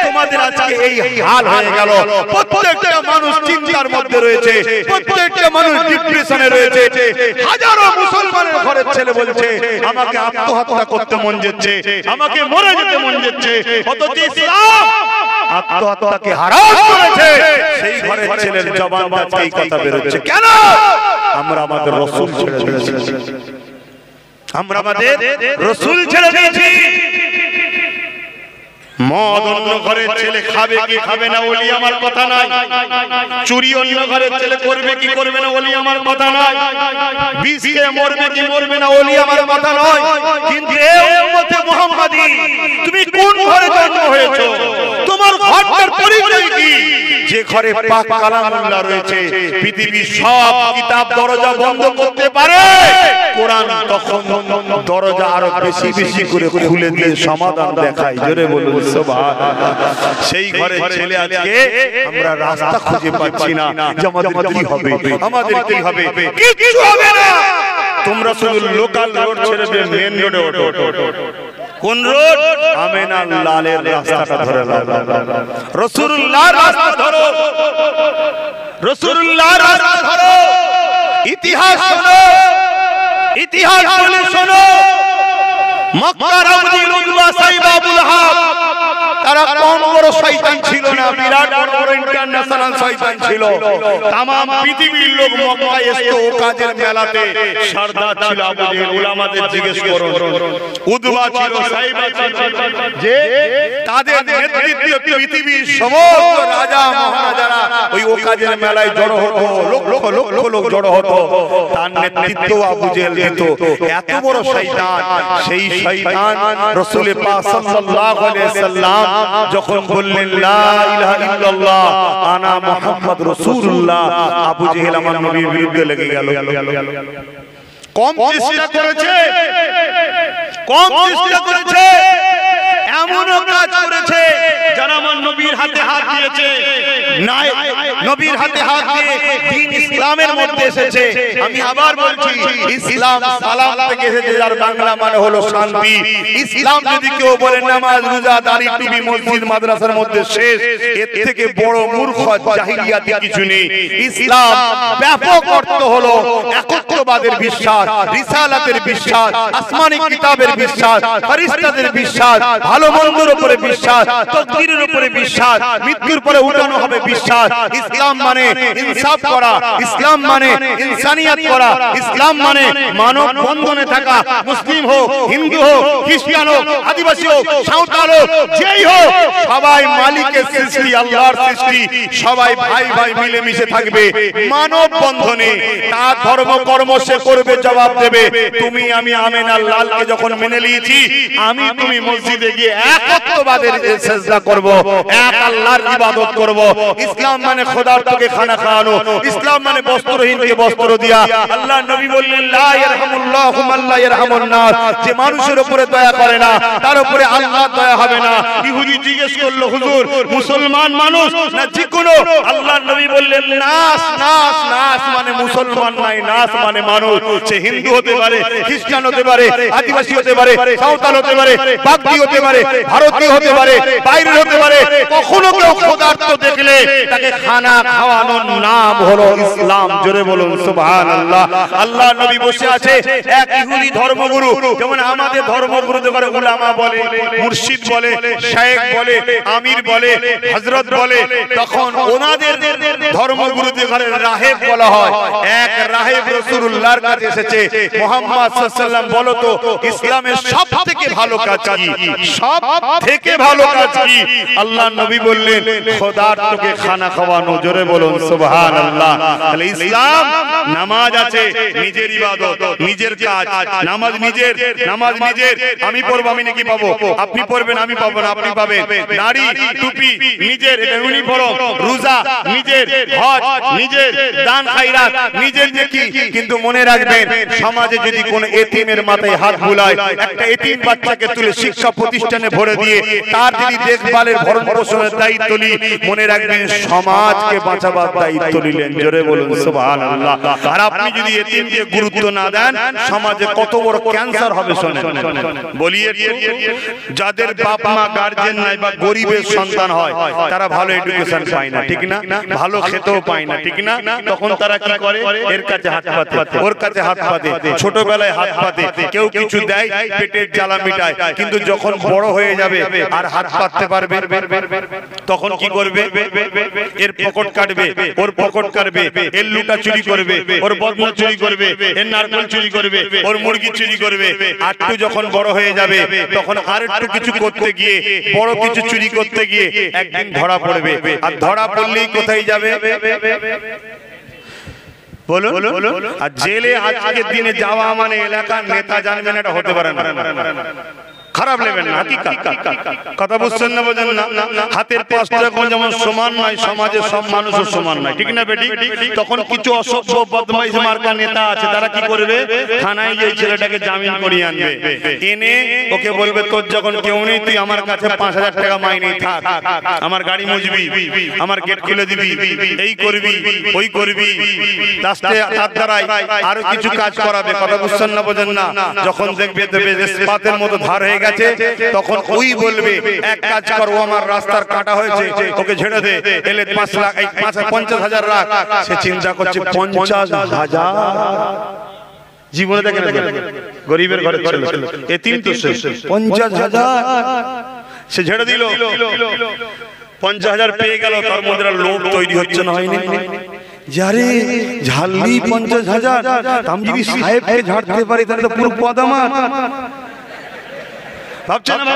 তোমাদের আজকে এই হাল হয়ে গেল। প্রত্যেকটা মানুষ চিন্তার মধ্যে রয়েছে, প্রত্যেকটা মানুষ ডিপ্রেশনে রয়েছে। হাজারো মুসলমানের ঘরের ছেলে বলছে আমাকে আত্মহত্যা করতে মন যাচ্ছে, আমাকে মরে যেতে মন যাচ্ছে, অথচ ইসলাম আত্মহত্যাকে হারাম করেছে। সেই ঘরের ছেলের জবান থেকে এই কথা বের হচ্ছে কেন? আমরা আমাদের রাসূল ছেড়ে দিয়েছি, আমরা আমাদের রাসূল ছেড়ে দিয়েছি। মদ অন্য ঘরের ছেলে খাবে কি খাবে না ওলি আমার কথা নাই, চুরি অন্য ঘরের ছেলে করবে কি করবে না ওলি আমার কথা নাই, বিষ খেয়ে মরবে কি মরবে না ওলি আমার কথা নয়। কিন্তু এই উম্মতে মুহাম্মাদি তুমি কোন ঘরে জন্ম হয়েছো? তোমার ঘরটার পরিচয় কি? যে ঘরে পাক কালামুল্লাহ রয়েছে, পৃথিবীর সব কিতাব দরজা বন্ধ করতে পারে, কোরআন তখন দরজা আরো বেশি বেশি করে খুলে দিয়ে সমাধান দেখায়। জোরে বলুন সুবহানাল্লাহ। সেই ঘরের ছেলে আজকে আমরা রাস্তা খুঁজে পাচ্ছি না যে আমাদের কি হবে, আমাদের কি হবে, কিছু হবে না। তোমরা শুধু লোকাল রোড ছেড়ে দিয়ে মেইন রোডে ওঠো। কোন রোড? আমেনা লালের রাস্তাটা ধরে নাও, রাসূলুল্লাহর রাস্তা ধরো, রাসূলুল্লাহর রাস্তা ধরো। ইতিহাস শোনো, ইতিহাস বলে শোনো। মক্কার আবদুল উযবা সাইব আবুল হাব তারা কম বড় শয়তান ছিল না, বিরাট বড় ইন্টারন্যাশনাল শয়তান ছিল। तमाम পৃথিবীর লোক মক্কায় আসতো ও কাজের মেলাতে। সরদার ছিল আবু জেহেল, উলামাদের জিজ্ঞেস করুন। উযবা ছিল, সাইবা ছিল, যে তাদের নেতৃত্বে পৃথিবীর সমস্ত রাজা মহারাজারা ওই ও কাজের মেলায় জড়ো হতো, লক্ষ লক্ষ লোক জড়ো হতো। তার নেতৃত্ব আবু জেহেল দিত। এত বড় শয়তান, সেই শয়তান রাসূল পাক সাল্লাল্লাহু আলাইহি ওয়াসাল্লাম যখন বললেন লা ইলাহা ইল্লাল্লাহ আনা মুহাম্মদ রাসূলুল্লাহ, আবু জেহেল আমার নবীর বিরুদ্ধে লেগে গেল। কম চেষ্টা করেছে, কম চেষ্টা করেছে, এমনও কাজ করেছে যারা আমার নবীর হাতে হাত দিয়েছে, নাই নবীর হাতে হাত দিয়ে দ্বীন ইসলামের মধ্যে এসেছে। আমি আবার বলছি, ইসলাম সালাম থেকে এসেছে, যার বাংলা মানে হলো শান্তি। ইসলাম যদি কেউ বলে নামাজ রোজা দাড়ি টুপি মসজিদ মাদ্রাসার মধ্যে শেষ, এর থেকে বড় মূর্খ জাহিলিয়াতে কিছু নেই। ইসলাম ব্যাপক অর্থ হলো একত্ববাদের বিশ্বাস, রিসালাতের বিশ্বাস, আসমানি কিতাবের বিশ্বাস, ফেরেশতাদের বিশ্বাস, ভালো মন্দের উপরে বিশ্বাস, তাকদীরের উপরে বিশ্বাস, মৃত্যুর পরে উঠানো হবে বিশ্বাস। ইসলাম মানে ইনসাফ করা, ইসলাম মানে ইনসানিয়াত করা, ইসলাম মানে মানব বন্ধনে থাকা। মুসলিম হোক, হিন্দু হোক, খ্রিস্টান হোক, আদিবাসী হোক, সাঁওতাল হোক, যেই হোক, সবাই মালিকের সৃষ্টি, আল্লাহর সৃষ্টি, সবাই ভাই ভাই মিলে মিশে থাকবে মানব বন্ধনে। তার ধর্ম কর্ম সে করবে, জবাব দেবে। তুমি আমি আমেনার লালকে যখন মেনে নিয়েছি, আমি তুমি মসজিদে গিয়ে একত্ববাদের সিজদা করব, এক আল্লাহর ইবাদত করব। ইসলাম মানে খোদার তোকে খানা খাওয়ানো, ইসলাম মানে বস্ত্রহীনকে বস্ত্র দেয়া। আল্লাহর নবী বললেন লা ইয়ারহামুল্লাহু মান লা ইয়ারহামুন নাস, যে মানুষের উপরে দয়া করে না তার উপরে আল্লাহ দয়া হবে না। ইহুদি জিজ্ঞেস করলো, হুজুর মুসলমান মানুষ না যেকোনো? আল্লাহর নবী বললেন নাস, নাস, নাস মানে মুসলমান নাই, নাস মানে মানুষ। সে হিন্দু হতে পারে, খ্রিস্টান হতে পারে, আদিবাসী হতে পারে, সাঁওতাল হতে পারে, বাগদি হতে পারে, ভারতীয় হতে পারে, বাইরের হতে পারে। কখনো কেউ খোদার্থ দেখলে তাকে খানা খাওয়ানোর নাম হলো ইসলাম। জোরে বলুন সুবহানাল্লাহ। আল্লাহর নবী বসে আছে, এক ইহুদি ধর্মগুরু, যেমন আমাদের ধর্মগুরুদের ঘরে উলামা বলে, মুর্শিদ বলে, শেখ বলে, আমির বলে, হযরত বলে, তখন ওনাদের ধর্মগুরুদের ঘরে রাহেব বলা হয়। এক রাহেব রাসূলুল্লাহর কাছে এসেছে, মুহাম্মদ সাল্লাল্লাহু আলাইহি ওয়াসাল্লাম বলো তো ইসলামের সবথেকে ভালো কাজ কি? সব থেকে ভালো কাজ কি? আল্লাহর নবী বললেন খোদার তোকে খানা খাওয়ানো, জোরে বলুন সুবহানাল্লাহ। তাহলে ইসলাম নামাজ আছে নিজের ইবাদত, নিজের কাজ, নামাজ নিজের, নামাজ নিজের। আমি পড়ব, আমি নাকি পাবো, আপনি পড়বেন, আমি পাবো না, আপনি পাবেন। দাড়ি টুপি নিজের, এটা ইউনিফর্ম। রোজা নিজের, হজ নিজের, দান খায়রাত নিজের নেকি। কিন্তু মনে রাখবেন, সমাজে যদি কোন এতিমের মাথায় হাত বুলায়, একটা এতিম বাচ্চাকে তুলে শিক্ষা প্রতিষ্ঠানে ভরে দিয়ে তার যদি দেখভালের ভরণ পোষণের দায়িত্ব নিই, মনে রাখবেন সমাজকে বাঁচাবার দায়িত্ব নিলেন। জোরে বলুন সুবহানাল্লাহ। আর আপনি যদি এতিমকে গুরুত্ব না দেন, সমাজে কত বড় ক্যান্সার হবে শোনেন। বলি যাদের বাপ মা গার্জেন নাই বা গরিবের সন্তান হয়, তারা ভালো এডুকেশন পায় না, ঠিক না? ভালো খেতেও পায় না, ঠিক না? তখন তারা কি করে? এর কাছে হাত পাতে, ওর কাছে হাত পাতে, ছোটবেলায় হাত পাতে, কেউ কিছু দেয় পেটের জ্বালা মিটায়। কিন্তু যখন বড় হয়ে যাবে আর হাত পাততে পারবে, তখন কি করবে? এর পকেট কাটবে, ওর পকেট কাটবে, এর লুটা চুরি করবে, ওর বদনা চুরি করবে, এর নারকেল চুরি করবে, ওর মুরগি চুরি করবে। আর একটু যখন বড় হয়ে যাবে, তখন আর একটু কিছু করতে গিয়ে, বড় কিছু চুরি করতে গিয়ে একদিন ধরা পড়বে। আর ধরা পড়লেই কোথায় যাবে? বলুন। আর জেলে আজকের দিনে যাওয়া মানে এলাকার নেতা জানবেন, এটা হতে পারে না। খারাপ নেবেন না, কথা বুঝছেন না? বোঝেন না? হাতের পাঁচটা যেমন সমান নয়, সমাজের সব মানুষও সমান নয়, ঠিক না বেটি? তখন কিছু অসভ্য বদমাইশ মার্কা নেতা আছে, তারা কি করবে? থানায় গিয়ে ছেলেটাকে জামিন করিয়ে আনবে, এনে ওকে বলবে, তোর যখন কেউ নেই, তুই আমার কাছে 5,000 টাকা মাইনে থাক, আমার গাড়ি মুছবি, আমার গেট খুলে দিবি, এই করবি, ওই করবি। লাস্টে তার দ্বারাই আরো কিছু কাজ করাবে, কথা বুঝছেন না? বোঝেন না? যখন দেখবে ইস্পাতের মতো ধার হয়ে গেছে, তখন ওই বলবে, এক কাজ করো, আমার রাস্তার কাটা হয়েছে, ওকে ছেড়ে দে, এলে 5 লাখ, 50,000 রাখ। সে চিন্তা করছে 50,000 জীবনে দেখেন, গরিবের ঘরে ছিল, এতিম তো সে 50,000 সে ছেড়ে দিল। 50,000 পেয়ে গেল, তার মধ্যে লোভ তৈরি হচ্ছে না, হয়নি? যারে ঝাললি 50,000, আমি যদি সাহেবকে ঝাড়তে পারি তাহলে তো পুরো পদ আমার। ভাবছেন না?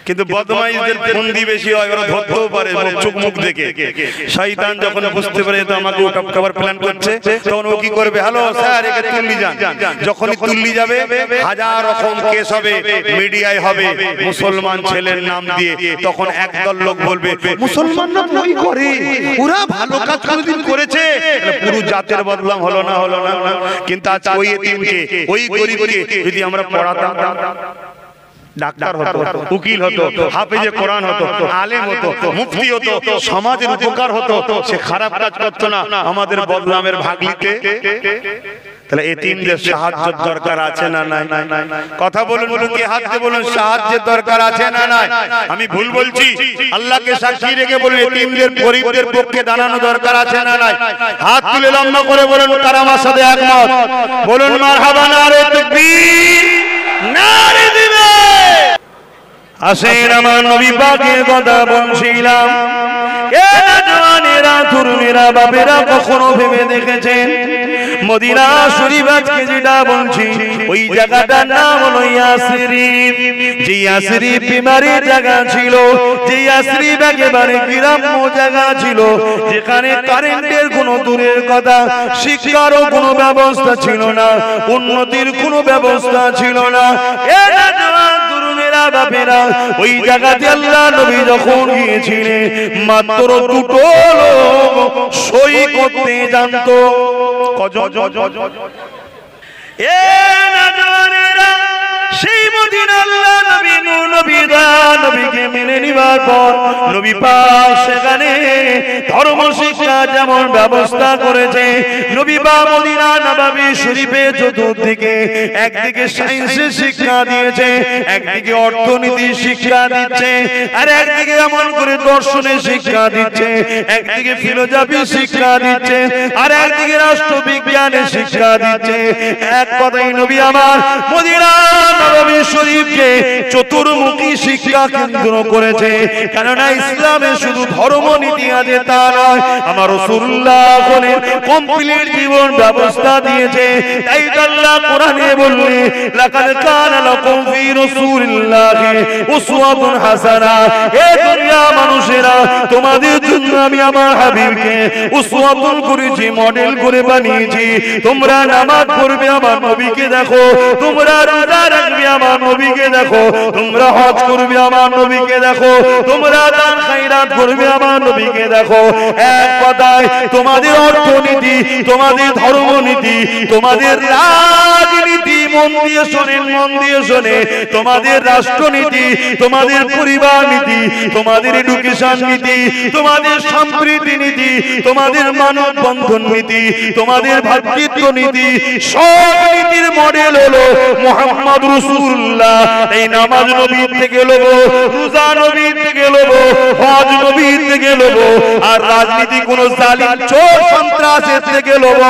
কিন্তু বদমাইশদের ফন্দি বেশি হয়, ওরা ধরতেও পারে চোখ মুখ দেখে। শয়তান যখন বুঝতে পারে তো আমাকে টপকাবার প্ল্যান করছে, তখন ও কি করবে? হ্যালো স্যার, একে তুললি যান। যখনই তুললি যাবে, হাজার রকম কেস হবে, মিডিয়ায় হবে মুসলমান ছেলের নাম দিয়ে। তখন একদল লোক বলবে, মুসলমানরা ওই করে, ওরা ভালো কাজ কোনদিন করেছে, পুরো জাতের বদনাম হলো না, হলো না? কিন্তু আজ ওই এতিমকে, ওই গরিবকে যদি আমরা পড়াতাম, ডাক্তার হতো, উকিল হতো, হাফেজে কোরআন হতো, আলেম হতো, মুফতি হতো, সমাজের উপকার হতো, সে খারাপ কাজ করতো না আমাদের বদনামের ভাগ নিতে। তাহলে এতিমদের সাহায্যের দরকার আছে না নাই? কথা বলুন, কি হাত দিয়ে বলুন, সাহায্যের দরকার আছে না নাই? আমি ভুল বলছি? আল্লাহকে সাক্ষী রেখে বলুন, এতিমদের গরিবদের পক্ষে দাঁড়ানো দরকার আছে না নাই? হাত তুলে লম্বা করে বলুন, কারা আমার সাথে একমত? বলুন মারহাবা, নারে তাকবীর, নারে দিবে। আসেন আমার নবী পাকের কথা বলছিলাম, এ জওয়ানেরা, তরুণেরা, বাপেরা কখনো ভেবে দেখেছেন মদিনা শরীফ আজকে যেটা বলছি, ওই জায়গাটার নাম হলো ইয়াসরিব। যে ইয়াসরিব বিমারির জায়গা ছিল, যে ইয়াসরিব একেবারে গ্রাম্য জায়গা ছিল, যেখানে কারেন্টের কোনো দূরের কথা, শিক্ষারও কোনো ব্যবস্থা ছিল না, উন্নতির কোনো ব্যবস্থা ছিল না। বাপেরা, ওই জায়গাতে আল্লাহ নবী যখন গিয়েছিলেন, মাত্র দুটো লোক সই করতে জানতো। কজন? সেই মদিনা আল্লাহ নবী নবী নবীকে মেনে নিবার পর নবী পাক সেখানে ধর্ম শিক্ষা যেমন ব্যবস্থা করেছে, নবী পাক মদিনা নববী শরীফে চতুর্দিকে একদিকে সায়েন্সের শিক্ষা দিয়েছে, একদিকে অর্থনীতির শিক্ষা দিচ্ছে, আর একদিকে এমন করে দর্শনের শিক্ষা দিচ্ছে, একদিকে ফিলোসফির শিক্ষা দিচ্ছে, আর একদিকে রাষ্ট্রবিজ্ঞানের শিক্ষা দিচ্ছে। এক কথাই নবী আমার মদিনা নববী শরীফকে চতুর্মুখী শিক্ষা কেন্দ্র করেছে। কেননা ইসলামে শুধু ধর্ম নীতি আছে তা নয়, আমার রাসূলুল্লাহ বলেন কমপ্লিট জীবন ব্যবস্থা দিয়েছে। তাই আল্লাহ কোরআনে বললেন লাকাদ কানা লাকুম ফি রাসূলিল্লাহি উসওয়াতুন হাসানা। হে দুনিয়া মানুষেরা, তোমাদের জন্য আমি আমার হাবিবকে উসওয়াতুন করেছি, মডেল করে বানিয়েছি। তোমরা নামাজ পড়বে আমার নবীকে দেখো, তোমরা রোজা রাখবে আমার নবীকে দেখো, তোমরা হজ করবে আমার নবীকে দেখো, তোমরা দান খায়রাত করবে আমার নবীকে দেখো। এক কথায় তোমাদের অর্থনীতি, তোমাদের ধর্মনীতি, তোমাদের রাজনীতি, মন দিয়ে শোনেন, মন দিয়ে শোনে, তোমাদের রাষ্ট্রনীতি, তোমাদের পরিবার নীতি, তোমাদের এডুকেশন নীতি, তোমাদের সম্প্রীতি নীতি, তোমাদের মানব বন্ধন নীতি, তোমাদের ভাতৃত্ব নীতি, সব নীতির মডেল হলো মুহাম্মদ রাসূলুল্লাহ। এই নামাজ নবীর থেকে লোবো, রোজা নবীর থেকে লোবো, হজ নবীর থেকে লোবো, আর রাজনীতি কোন জালিম চোর সন্ত্রাসের থেকে লোবো।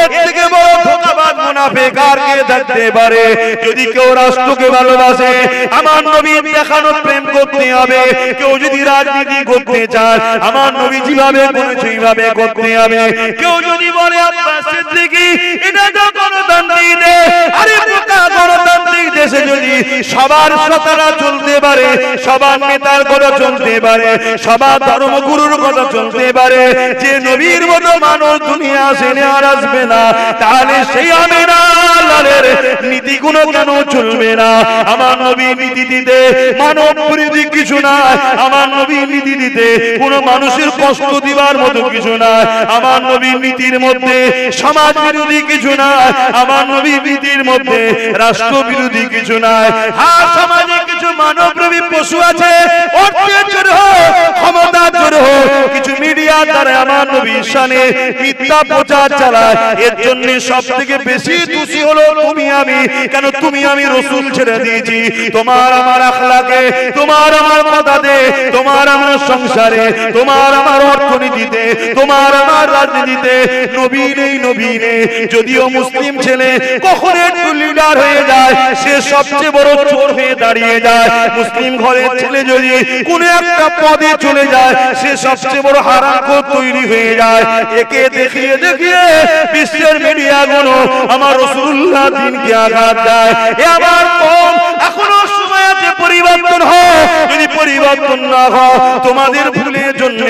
এর থেকে বড় ধোঁকাবাজ মুনাফিক আর কে থাকতে পারে? যদি কেউ রাষ্ট্রকে ভালোবাসে, আমার নবীর দেখানো প্রেম করতে হবে। কেউ যদি রাজনীতি করতে চায়, আমার নবী যেভাবে করেছে এইভাবে করতে হবে। কেউ যদি বলে আব্বাস সিদ্দিকী এটা তো গণতান্ত্রিক দেশ, আরে বোকা, গণতান্ত্রিক দেশে যদি সবার সতারা চলতে পারে, সবার নেতার কথা চলতে পারে, সবার ধর্মগুরুর কথা চলতে পারে, যে নবীর মতো মানুষ দুনিয়া আসেনি আর আসবে না, তাহলে সেই আমিনা লালের নীতিগুলো কেন চলবে না? আমার নবী নীতি দিতে মানব বিরোধী কিছু না, আমার নবী নীতি দিতে কোন মানুষের কষ্ট দিবার মতো কিছু না, আমার নবী নীতির মধ্যে সমাজ বিরোধী কিছু না, আমার নবী নীতির মধ্যে রাষ্ট্র বিরোধী কিছু নাই। আর সমাজে কিছু মানবরূপী পশু আছে, অর্থের জন্য হোক, ক্ষমতার জন্য হোক, কিছু মিডিয়া দ্বারা আমার নবীর শানে মিথ্যা প্রচার চালায়। এর জন্য সব থেকে বেশি দোষী হলো তুমি আমি। কেন? তুমি আমি রাসূল ছেড়ে দিয়েছি। তোমার আমার আখলাকে, তোমার আমার কথাতে, তোমার আমার সংসারে, তোমার আমার অর্থনীতিতে, তোমার আমার রাজনীতিতে নবী নেই, নবী নেই। যদিও মুসলিম ছেলে কখন একটু লিডার হয়ে যায়, সে সবচেয়ে বড় চোর হয়ে দাঁড়িয়ে যায়। মুসলিম ঘরের ছেলে যদি কোন একটা পদে চলে যায়, সে সবচেয়ে বড় হারামখোর তৈরি হয়ে যায়। একে দেখিয়ে দেখিয়ে বিশ্বের মিডিয়াগুলো আমার রাসূলুল্লাহ দ্বীনকে আঘাত দেয়। এ আমার কওম, এখনো সময় আছে, পরিবর্তন হয়। যদি পরিবর্তন না হয়, তোমাদের ভুলের জন্য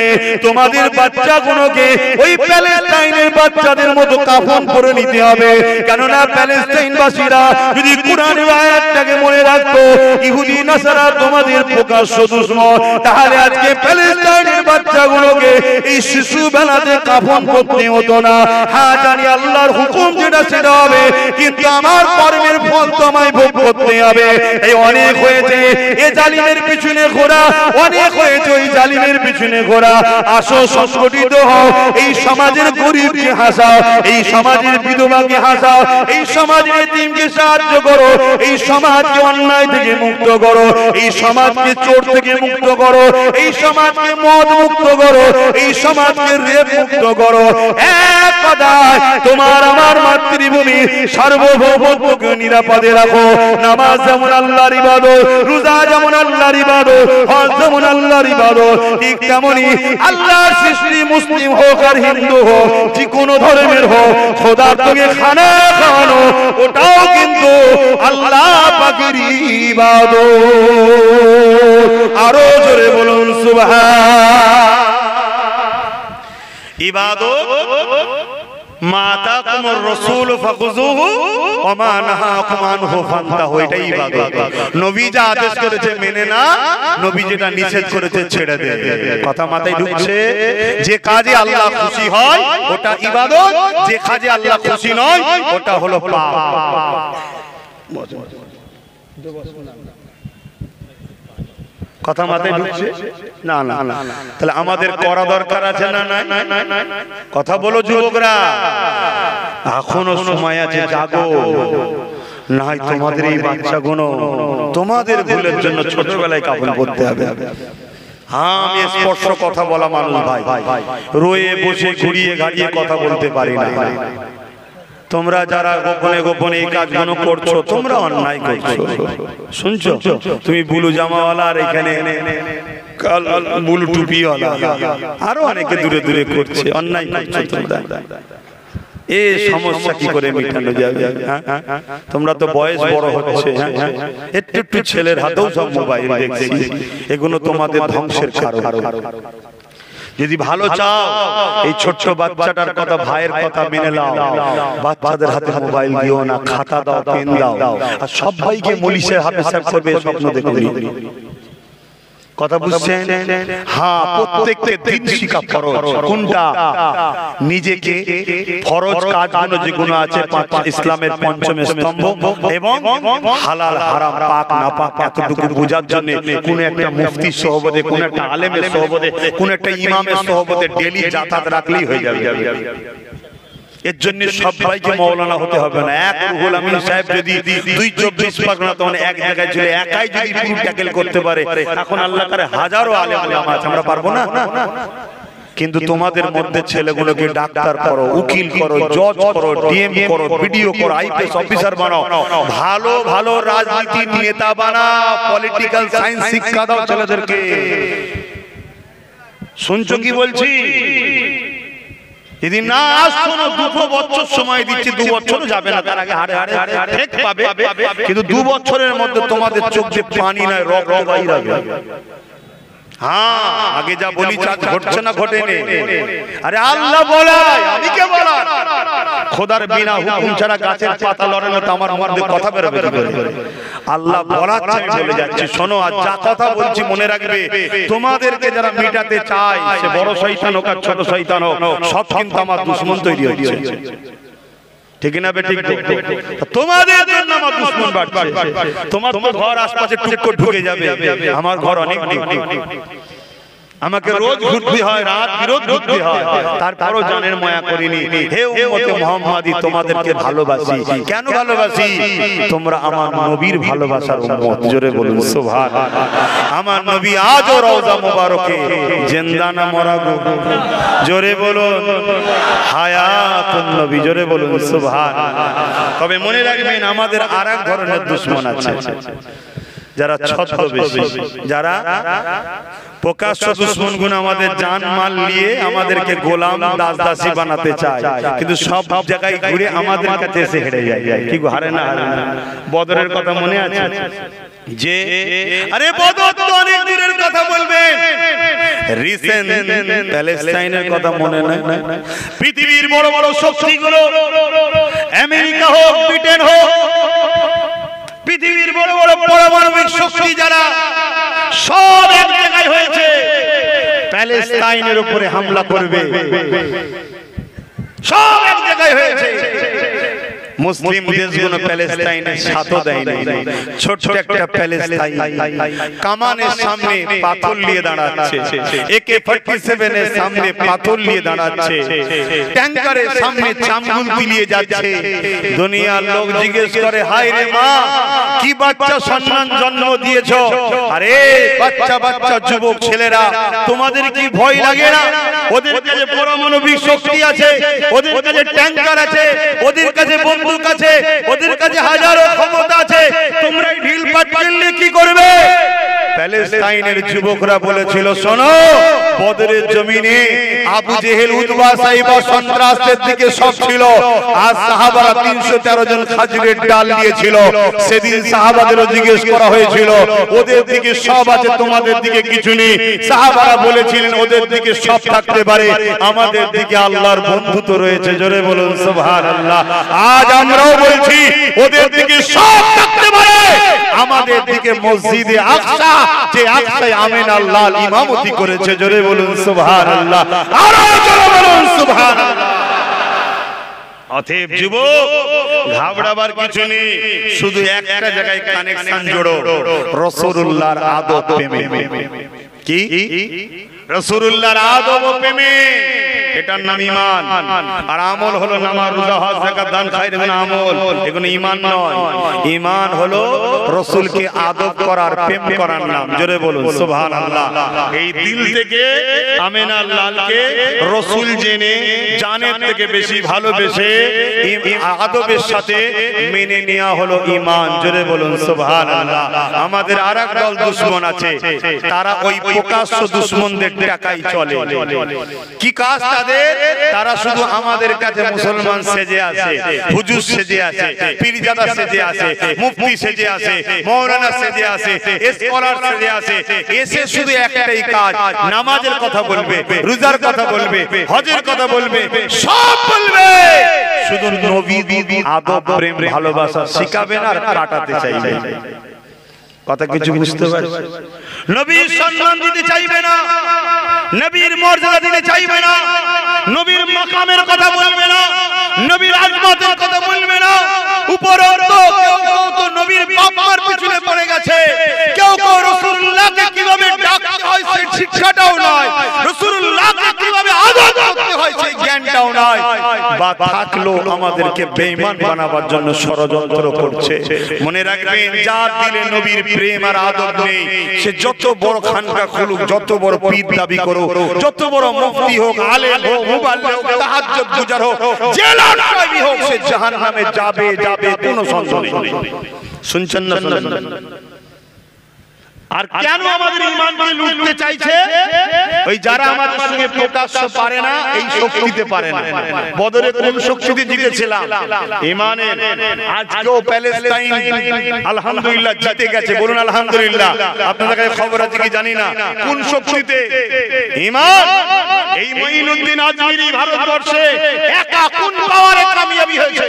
তোমাদের বাচ্চাগুলোকে ওই প্যালেস্টাইনের বাচ্চাদের মতো কাফন পরে নিতে হবে। কেননা প্যালেস্টাইনবাসীরা যদি কুরআনের আয়াতটাকে মনে রাখতো, ইহুদি নাসারা তোমাদের প্রকাশ্য দুশমন, তাহলে আজকে প্যালেস্টাইনের বাচ্চাগুলোকে এই শিশু বেলাতে কাফন করতে হতো না। হ্যাঁ জানি আল্লাহর হুকুম যেটা সেটা হবে, কিন্তু আমার কর্মের ফল তো আমায় ভোগ করতে হবে। এই অনেক হয়েছে এ জালিমের পিছনে ঘোরা, অনেক হয়েছে ওই জালিমের পিছনে ঘোরা। আসো সংগঠিত হও, এই সমাজের গরিবকে হাসাও, এই সমাজের বিধবাকে হাসাও, এই সমাজের এতিমকে সাহায্য করো, এই সমাজকে অন্যায় থেকে মুক্ত করো, এই সমাজকে চোর থেকে মুক্ত করো, এই সমাজকে মদ মুক্ত করো, এই সমাজকে রেপ মুক্ত করো। এক কথায় তোমার আমার মাতৃভূমি সার্বভৌমত্বকে নিরাপদে রাখো। নামাজ যেমন আল্লাহর ইবাদত, রোজা যেমন আল্লাহর ইবাদত, হজ যেমন আল্লাহর ইবাদত, ঠিক তেমনি আল্লাহর সৃষ্টি মুসলিম হোক আর হিন্দু হোক, যে কোনো ধর্মের হোক, খোদার তোকে খানা খাওয়ানো ওটাও কিন্তু আল্লাহ পাকের ইবাদত। আরো জোরে বলুন সুবহান। ইবাদত মাতাকুমুর রাসূল ফাখুযুহু ওয়া মা নাহাকুম আনহু ফান্তাহু, এটাই ইবাদত। নবী যা আদেশ করেছে মেনে না, নবী যেটা নিষেধ করেছে ছেড়ে দে। কথা মাথায় ঢুকছে? যে কাজে আল্লাহ খুশি হয় ওটা ইবাদত, যে কাজে আল্লাহ খুশি নয় ওটা হলো পাপ। কথা মাথায় ঢুকছে? না না, তাহলে আমাদের করা দরকার আছে না? কথা বলো যুবকরা, এখনো সময় আছে, জাগো। নাই তোমাদের এই বাচ্চাগুলো তোমাদের ভুলের জন্য ছোটবেলায় কাফন করতে হবে। আমি স্পর্শ কথা বলা মানুষ ভাই, রয়ে বসে ঘুরিয়ে ঘাড়িয়ে কথা বলতে পারি না। তোমরা যারা গোপনে গোপনে এই কাজগুলো করছো তোমরা অন্যায় করছো। শুনছো, তুমি বুলু জামাওয়ালা আর এখানে বুলু টুপিওয়ালা আরো অনেকে দূরে দূরে করছে, অন্যায় করছো তোমরা। এই সমস্যা কি করে মেটানো যাবে? তোমরা তো বয়স বড় হচ্ছে, একটু একটু ছেলের হাতেও সব মোবাইল দেখছি, এগুলো তোমাদের ধ্বংসের কারণ। যদি ভালো চাও এই ছোট্ট বাচ্চাটার কথা, ভাইয়ের কথা মেনে নাও, বাচ্চাদের হাতে মোবাইল দিও না, খাতা দাও, পেন দাও, আর সবাইকে মলিশে হাফেজ করবে স্বপ্ন দেখো। কথা বুঝছেন? হ্যাঁ, প্রত্যেককে দিন শিক্ষা ফরজ। কোনটা? নিজেকে ফরজ কাজগুলো যেগুলো আছে ইসলামের পঞ্চম স্তম্ভ এবং হালাল হারাম পাক না পাক এতটুকু বোঝার জন্য কোন একটা মুফতির সহবতে, কোন একটা আলেমের সহবতে, কোন একটা ইমামের সহবতে ডেইলি যাতায়াত রাখলেই হয়ে যাবে। এর জন্য সবাইকে মাওলানা হতে হবে না। এক রুহুল আমিন সাহেব যদি 224 পারগনা তখন এক জায়গায় ছিল, একাই যদি পুরো ট্যাকেল করতে পারে, এখন আল্লাহ করে হাজারো আলেম ওলামা আছে, আমরা পারবো না? কিন্তু তোমাদের মধ্যে ছেলেগুলোকে ডাক্তার করো, উকিল করো, জজ করো, ডিএম করো, বিডিও করো, আইপিএস অফিসার বানাও, ভালো ভালো রাজনীতির নেতা বানাও, পলিটিক্যাল সায়েন্স শিক্ষা দাও ছেলেদেরকে। শুনছো কি বলছি? যদি না শোনো, 2 বছর সময় দিচ্ছি, 2 বছর যাবে না, তার আগে হাড়ে হাড়ে ঠিক পাবে। কিন্তু 2 বছরের মধ্যে তোমাদের চোখ যে পানি নাই, রক্ত বাইরে হবে। হ্যাঁ, আগে যা বলি চাঁদ ঘটছে না, ঘটেনি। আরে আল্লাহ বলায়, আমি কে বলার? খোদার বিনা হুকুম ছাড়া গাছের পাতা লড়ে না, তো আমার মধ্যে কথা বেরোবে কি করে? আল্লাহ বলাচ্ছে, আমি বলে যাচ্ছি। শোনো, আর যা কথা বলছি মনে রাখবে, তোমাদেরকে যারা মিটাতে চায়, সে বড় শয়তান হোক আর ছোট শয়তান হোক, সব কিন্তু আমার দুশমন তৈরি হচ্ছে। ঠিক না বে? ঠিক। তোমাদের জন্য আমার দুশমন বাড়ছে। তোমার ঘর আশপাশে টুকরো ঢুকে যাবে, আমার ঘর অনেক দূর। আমাকে রোজ ঘুরতে হয়, রাত বিরোধ ঘুরতে হয়, তারপরও জানের মায়া করিনি। হে উম্মতে মুহাম্মাদি, তোমাদেরকে ভালোবাসি। কেন ভালোবাসি? তোমরা আমার নবীর ভালোবাসার উম্মত। জোরে বলুন সুবহানাল্লাহ। আমার নবী আজও রওজা মুবারকে জিন্দা না মরা গো। জোরে বলুন হায়াতুন নবী। জোরে বলুন সুবহানাল্লাহ। তবে মনে রাখবেন, আমাদের আরেক ধরনের দুশমন আছে, যারা ছদ্মবেশী, যারা প্রকাশ্য দুশমন গুণ আমাদের জান মাল নিয়ে আমাদেরকে গোলাম দাসদাসী বানাতে চায়, কিন্তু সব জায়গায় ঘুরে আমাদের কাছে এসে হেরে যায়। কি হারে না? বদরের কথা মনে আছে যে? আরে বদর তো অনেক দূরের কথা বলবেন, রিসেন্ট প্যালেস্টাইনের কথা মনে নাই? পৃথিবীর বড় বড় শক্তিগুলো, আমেরিকা হোক, ব্রিটেন হোক, পৃথিবীর বড় বড় পারমাণবিক শক্তি যারা, সব এক জায়গায় হয়েছে প্যালেস্টাইনের উপরে হামলা করবে। সব এক জায়গায় হয়েছে। মুসলিম দেশগুলো প্যালেস্টাইনের সাথে দেয় নাই। ছোট একটা প্যালেস্টাইন কামানের সামনে পাথর নিয়ে দাঁড়াচ্ছে, AK-47 এর সামনে পাথর নিয়ে দাঁড়াচ্ছে, ট্যাঙ্কারের সামনে চামগুল দিয়ে যাচ্ছে। দুনিয়ার লোক জিজ্ঞেস করে, হায় রে মা, কি বাচ্চা সন্তান জন্ম দিয়েছো? আরে বাচ্চা বাচ্চা যুবক ছেলেরা, তোমাদের কি ভয় লাগে না? ওদের কাছে পারমাণবিক শক্তি আছে, ওদের কাছে ট্যাঙ্কার আছে, ওদের কাছে বন্দুক আছে, ওদের কাছে হাজারো ক্ষমতা আছে, তোমরা ঢিল পাটকেল কি করবে? প্যালেস্টাইনের যুবকরা বলেছিল, শোনো, বদরের জমিনে আবু জেহেল, উতবা, সাইবা সন্ত্রাসের দিকে সব ছিল, আর সাহাবারা 313 জন খাজুরের ডাল নিয়েছিল। সেদিন সাহাবাদেরও জিজ্ঞেস করা হয়েছিল, ওদের দিকে সব আছে, তোমাদের দিকে কিছু নেই। সাহাবারা বলেছিলেন, ওদের দিকে সব থাকতে পারে, আমাদের দিকে আল্লাহর বন্ধুত্ব রয়েছে। জোরে বলুন সুবহানাল্লাহ। আজ আমরাও বলছি, ওদের দিকে সব থাকতে পারে, আমাদের দিকে মসজিদে আকসা, যে আকসায় আমিনা আল্লাহ ইমামতি করেছে। জোরে বলুন সুবহানাল্লাহ। আরো জোরে বলুন সুবহানাল্লাহ। অতএব যুবক, ঘাবড়াবার কিছু নেই, শুধু একটা জায়গায় কানেকশন জোড়ো, রাসূলুল্লাহর আদব প্রেমে। কি? রাসূলুল্লাহর আদব প্রেমে। এটার নাম ঈমান। আর আমল হলো নামাজ রোজা হজ যাকাত দান খায়র এগুলো আমল, এগুলো ঈমান নয়। ঈমান হলো রাসূলকে আদব করার, প্রেম করার নাম। জোরে বলুন সুবহানাল্লাহ। এই দিল থেকে আমিনার লালকে রাসূল জেনে জানের থেকে বেশি ভালোবেসে আদবের সাথে মেনে নেওয়া হলো ঈমান। জোরে বলুন সুবহানাল্লাহ। আমাদের আরেক দল দুশমন আছে, তারা ওই প্রকাশ্য দুশমনদের টাকাই চলে। কি কাজ তাদের? তারা শুধু আমাদের কাছে মুসলমান সেজে আছে, হুজুর সেজে আছে, পীরজাদা সেজে আছে, মুফতি সেজে আছে, মাওলানা সেজে আছে, স্কলার সেজে আছে। এসে শুধু একটাই কাজ, নামাজের কথা বলবে, রোজার কথা বলবে, হজের কথা বলবে, সব বলবে, শুধু নবী আদব প্রেম ভালোবাসা শিখাবেন আর কাটাতে চাইবে। কথা কিছু বুঝতে পারছেন? নবীর সম্মান দিতে চাইবে না, নবীর মর্যাদা দিতে চাইবে না, নবীর মাকামের কথা বলবে না, নবীর আজমতের কথা বলবে না। উপরন্ত কেউ কেউ তো নবীর বাবার পিছনে পড়ে গেছে, কেউ কেউ রাসূলুল্লাহকে কিভাবে ডাকতে হয় সেই শিক্ষাটাও নয়, রাসূলুল্লাহকে কিভাবে আদব করতে হয় সেই জ্ঞানটাও নয়। বা থাকলো আমাদেরকে বেঈমান বানাবার জন্য ষড়যন্ত্র করছে। মনে রাখবেন, যার দিলে নবীর প্রেম আর আদব নেই, সে যত বড় খানকা খুলুক, যত বড় পীর দাবি করুক, যত বড় মুফতি হোক, আলেম হোক, মুবাল্লিগ হোক, তাহাজ্জুদ গুজার হোক, জেলার কবি হোক, সে জাহান্নামে যাবে যাবে, কোনো সন্দেহ নেই। শুনছেন না? আর কেন আমাদের ঈমানকে লুটতে চাইছে? ওই যারা আমাদের সঙ্গে প্রকাশ্য পারে না, এই শক্তিতে পারে না। বদরে কোন শক্তিতে জিতেছিলাম? ঈমানের। আজকেও প্যালেস্টাইন আলহামদুলিল্লাহ জিতে গেছে, বলুন আলহামদুলিল্লাহ। আপনাদের কাছে খবর আছে কি জানি না, কোন শক্তিতে? ঈমান। এই মঈনুদ্দিন আজমিরি ভারতবর্ষে একা কোন পাওয়ারে কামিয়াবি হয়েছে?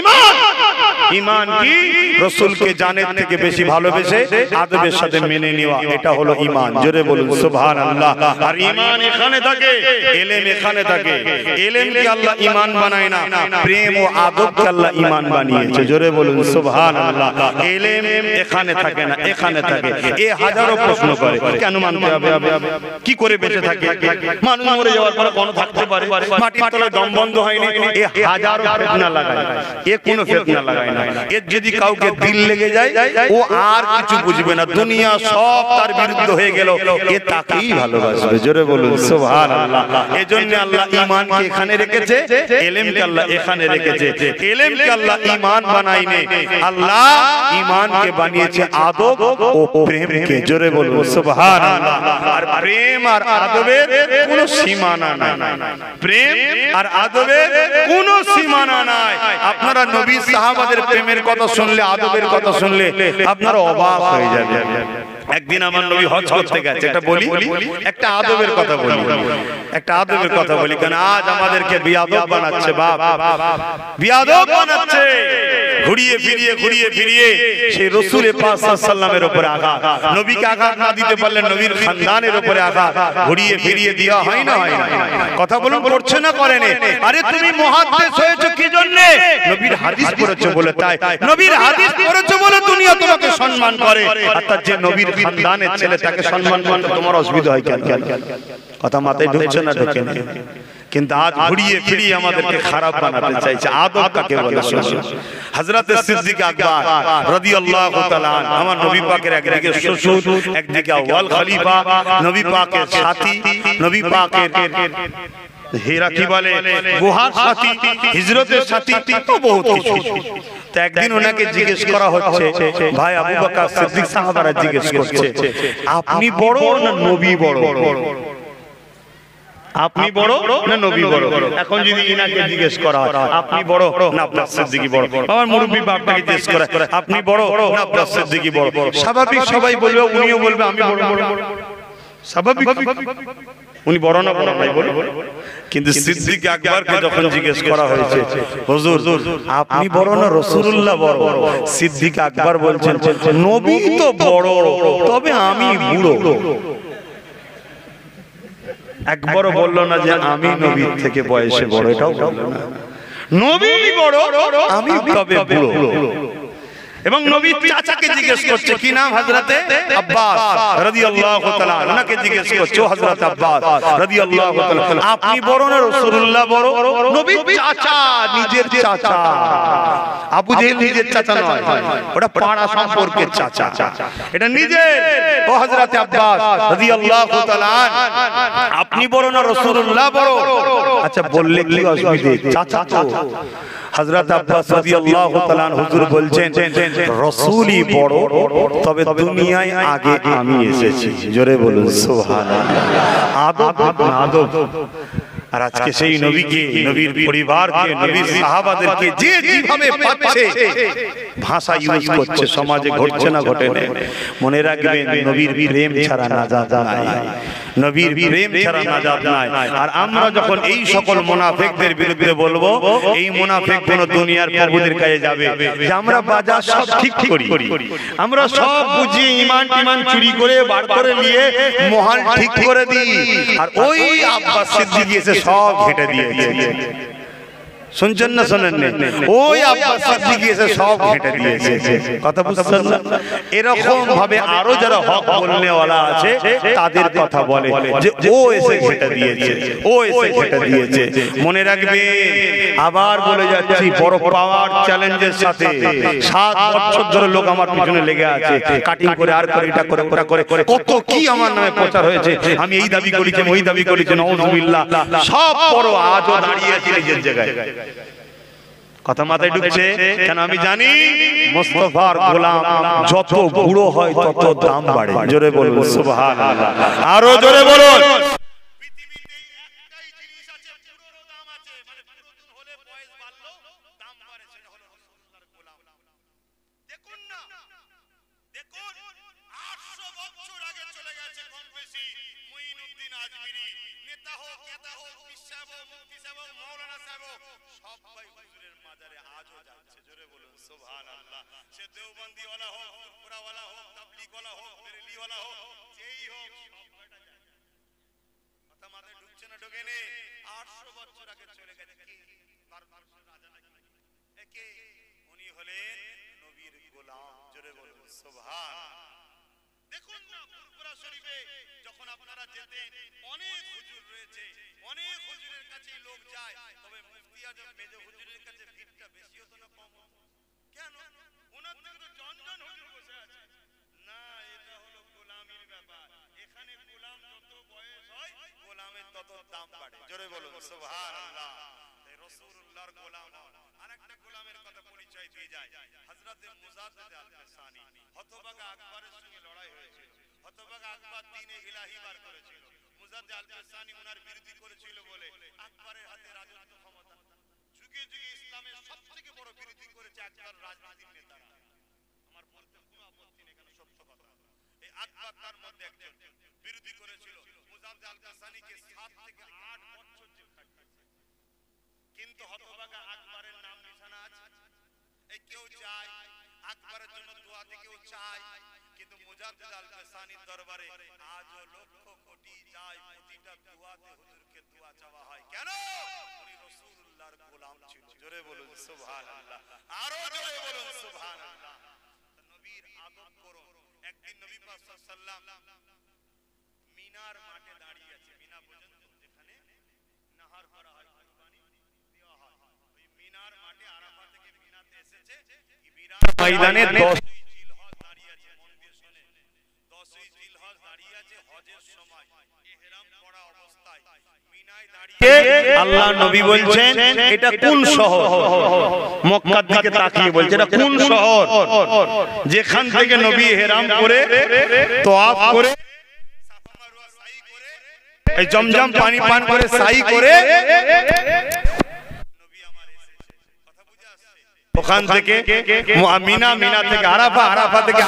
ঈমান। ঈমান কি? রাসূলকে জানের থেকে বেশি ভালোবেসে আদবের সাথে মেনে নেওয়া, এটা হলো ঈমান। জোরে বলুন সুবহানাল্লাহ। আর ঈমান এখানে থাকে, ইলম এখানে থাকে। ইলমকে আল্লাহ ঈমান বানায় না, প্রেম ও আদবকে আল্লাহ ঈমান বানিয়েছে। জোরে বলুন সুবহানাল্লাহ। ইলম এখানে থাকে না, এখানে থাকে। এ হাজারো প্রশ্ন করে, কেন মানতে হবে? কি করে বেঁচে থাকে? মানুষ মরে যাওয়ার পরে কোন থাকতে পারে? মাটির তলায় দম বন্ধ হয়নি? এ হাজারো ফিতনা লাগায়, এ কোনো ফিতনা লাগায় না। এর যদি কাউকে দিল লেগে যায়, ও আর কিছু বুঝবে না, দুনিয়া সব তার বিরুদ্ধে হয়ে গেল, এ তাকেই ভালোবাসবে। জোরে বলুন সুবহানাল্লাহ। এজন্য আল্লাহ ঈমানকে এখানে রেখেছে, ইলমকে আল্লাহ এখানে রেখেছে। ইলমকে আল্লাহ ঈমান বানায়নি, আল্লাহ ঈমানকে বানিয়েছে আদব ও প্রেমকে। জোরে বলুন সুবহানাল্লাহ। আর প্রেম আর আদবের কোনো সীমানা নাই, প্রেম আর আদবের কোনো সীমানা নাই। আপনারা নবী সাহাবাদের প্রেমের কথা শুনলে, আদবের কথা শুনলে আপনারা অবাক হয়ে যাবেন। একদিন আমার নবী হজ করতে গেছে, এটা বলি, একটা আদবের কথা বলি, একটা আদবের কথা বলি। কারণ আজ আমাদেরকে বিয়াদব বানাচ্ছে, বাপ বিয়াদব বানাচ্ছে। ঘুরিয়ে ফিরিয়ে সেই রাসূলের পাক সাল্লাল্লাহু আলাইহি ওয়াসাল্লামের উপরে আঘাত, নবীকে আঘাত না দিতে পারলে নবীর খানদানের উপরে আঘাত, ঘুরিয়ে ফিরিয়ে দেওয়া হয় না, হয় না? কথা বলুন, করছে না করেনি? আরে তুমি মুহাদ্দিস হয়েছো কি জন্য? নবীর হাদিস পড়েছো বলে। তাই নবীর হাদিস পড়েছো বলে দুনিয়া তোমাকে সম্মান করে। অর্থাৎ যে নবীর খানদানের ছেলে, তাকে সম্মান করতে তোমার অসুবিধা হয় কেন? কথা মাথায় ঢুকছে না? ঢোকে না। কিন্তু আজ ঘুরিয়ে ফিরিয়ে আমাদেরকে খারাপ বানাতে চাইছে। আদব কাকে বলে? হযরত সিদ্দিক আকবর রাদিয়াল্লাহু তাআলা আনহু, আমার নবী পাকের একদিকে শ্বশুর, একদিকে আউয়াল খলিফা, নবী পাকের সাথী, নবী পাকের হেরা কি বলে, গুহার সাথী, হিজরতের সাথী, তো বহুত কিছু। তো একদিন ওনাকে জিজ্ঞেস করা হচ্ছে, ভাই আবু বকর সিদ্দিক সাহাবারা জিজ্ঞেস করছে, আপনি বড় না নবী বড়? আপনি বড় না নবী বড়? এখন যদি ইনাকে জিজ্ঞেস করা হয়, আপনি বড় না আব্বাস সিদ্দিকী বড়? আমার মুরব্বি বাপটাকে জিজ্ঞেস করে, আপনি বড় না আব্বাস সিদ্দিকী বড়? স্বাভাবিক সবাই বলবে, উনিও বলবে আমি বড়। স্বাভাবিক, উনি বড় না বড় নাই বলে। কিন্তু সিদ্দিক আকবরকে যখন জিজ্ঞেস করা হয়েছে, হুজুর আপনি বড় না রাসূলুল্লাহ বড়? সিদ্দিক আকবর বলছেন, নবী তো বড়, তবে আমি বুড়ো। একবারও বললো না যে আমি নবীর থেকে বয়সে বড়, এটাও বললো না। নবী বড়, আমি তবে বুড়ো। এবং নবীর চাচাকে জিজ্ঞেস করছে কি নাম হযরতে আব্বাস রাদিয়াল্লাহু তাআলা ওনাকে জিজ্ঞেস করছে ও হযরত আব্বাস রাদিয়াল্লাহু তাআলা আপনি বড় না রাসূলুল্লাহ বড় নবীর চাচা নিজের চাচা আবু জেহেল নিজের চাচা নয় ওটা পাড়া সম্পর্কের চাচা এটা নিজের ও হযরত আব্বাস রাদিয়াল্লাহু তাআলা আপনি বড় না রাসূলুল্লাহ বড় আচ্ছা বললে কি অসুবিধা চাচা তো হযরত আব্বাস রাদিয়াল্লাহু তাআলা হুজুর বলছেন রাসূলই বড় তবে দুনিয়ায় আগে আমি এসেছি জোরে বলুন সুবহানাল্লাহ আদব আর আজকে সেই নবীকে নবীর পরিবারকে নবীর সাহাবাদেরকে যে যেভাবে পাচ্ছে ভাষা ইউজ করছে সমাজে ঘটছে না ঘটে না মনে রাখবেন নবীর প্রেম ছাড়া নাজাত নাই নবীর প্রেম ছাড়া নাজাত নাই আর আমরা যখন এই সকল মুনাফিকদের বিরুদ্ধে বলবো এই মুনাফিক কোন দুনিয়ার প্রভুদের কাছে যাবে যে আমরা বাজার সব ঠিক করি আমরা সব বুঝিয়ে ঈমান চুরি করে বার করে নিয়ে মহান ঠিক করে দিই আর ওই আব্বাস সিদ্দিকী এসে সব ঘেটে দিয়েছে শুনছেন না শোনেন না ওই আব্বাস সিদ্দিকী এসে সব ঘেটে দিয়েছে কথা বুঝছেন না এরকম ভাবে আরো যারা হক বলনেওয়ালা আছে তাদের কথা বলে যে ও এসে ঘেটে দিয়েছে ও এসে ঘেটে দিয়েছে মনে রাখবে আবার বলে যাচ্ছি বড় পাওয়ার চ্যালেঞ্জের সাথে 7 বছর ধরে লোক আমার পিছনে লেগে আছে কাটিং করে আর করে এটা করে ওটা করে কত কি আমার নামে প্রচার হয়েছে আমি এই দাবি করেছি ওই দাবি করেছি নাউযুবিল্লাহ সব বড় আজও দাঁড়িয়ে আছে নিজের জায়গায় কথা মাথায় ঢুকছে কেন আমি জানি মুস্তাফার গোলাম যত বুড়ো হয় তত দাম বাড়ে জোরে বলুন সুবহানাল্লাহ আরো জোরে বলুন পৃথিবীতে একটাই জিনিস আছে বুড়োর দাম আছে মানে পুরাতন হলে বয়স বাড়লো দাম বাড়ে সেটা হলো রাসূলুল্লাহর গোলাম দেখুন না দেখুন 800 বছর আগে চলে গেছে কম বেশি মুঈনুদ্দিন আজমিরি নেতা হোক নেতা হোক পিসাব মুফতি সাহেব মাওলানা সাহেব সবাই হুজুরের মাজারে আজও যাচ্ছে জোরে বলুন সুবহানাল্লাহ সে দেওবন্দি ওয়ালা হোক পুরা ওয়ালা হোক তাবলীগ ওয়ালা হোক বেরেলি ওয়ালা হোক যেই হোক সবটা যায় কথা মাথায় ঢুকছে না ঢোকে নে 800 বছর আগে চলে গেছে কি বারবারের রাজা নাকি একে উনি হলেন নবীর গোলাম জোরে বলুন সুবহানাল্লাহ দেখুন না ফুরফুরা শরীফে যখন আপনারা যেতেন অনেক হুজুর রয়েছে অনেক হুজুরের কাছে লোক যায় তবে মুফতি আজম মেজো হুজুরের কাছে ভিড়টা বেশি হতো না কম হতো কেন ওনার থেকে তো জনজন হুজুর বসে আছে না এটা হলো গোলামির ব্যাপার এখানে গোলাম যত বয়স হয় গোলামের তত দাম বাড়ে জোরে বলুন সুবহানাল্লাহ এই রাসূলুল্লাহর গোলাম আরেকটা গোলামের কথা পরিচয় দিয়ে যায় হযরতে মুজাদ্দিদ আল-কাসানি হতভাগা আকবরের সঙ্গে লড়াই হয়েছিল হতভাগা আকবর দ্বীনে ইলাহি বার করেছিল মুজাদ্দিদ আল-কাসানি ওনার বিরোধী করেছিল বলে আকবরের হাতে রাজত্ব ক্ষমতা যুগে যুগে ইসলামের সবথেকে বড় বিরোধী করেছে আকবর রাজনীতির নেতারা আমার বলতে কোনো আপত্তি নেই কেন সত্য কথা এই আকবর তার মধ্যে একজন বিরোধী করেছিল মুজাদ্দিদ আল-কাসানিকে 7 থেকে 8 বছর জেল খাটিয়েছে কিন্তু হতভাগা আকবরের নাম নিশানা আছে এই কেউ চায় আকবরের জন্য দোয়াতে কেউ চায় কিন্তু মুজাদ্দিদ আল-কাসানির দরবারে আজও লক্ষ কোটি যায় প্রতিটা দোয়াতে হুজুরকে দোয়া চাওয়া হয় কেন উনি রাসূলুল্লাহর গোলাম ছিল জোরে বলুন সুবহানাল্লাহ আরো জোরে বলুন সুবহানাল্লাহ নবীর আদব করুন একদিন নবী পাক সাল্লাল্লাহু আলাইহি ওয়াসাল্লাম মিনার মাঠে দাঁড়িয়ে আছে মিনা পর্যন্ত যেখানে নাহার করা হয় কুরবানি দেওয়া হয় ওই মিনার মাঠে আরাফা থেকে মিনাতে এসেছে বিরাট ময়দানে 10 জিলহজ দাঁড়িয়ে আছে মন দিয়ে শুনে 10 জিলহজ দাঁড়িয়ে আছে হজের সময় ইহরাম পরা অবস্থায় মিনায় দাঁড়িয়ে আল্লাহ নবী বলছেন এটা কোন শহর মক্কার দিকে তাকিয়ে বলছে এটা কোন শহর যেখান থেকে নবী ইহরাম করে তওয়াফ করে সাফা মারওয়া সাই করে এই জমজম পানি পান করে সাই করে নবী আমার এসেছে কথা বুঝে আসছে ওখান থেকে মিনা থেকে আরাফা থেকে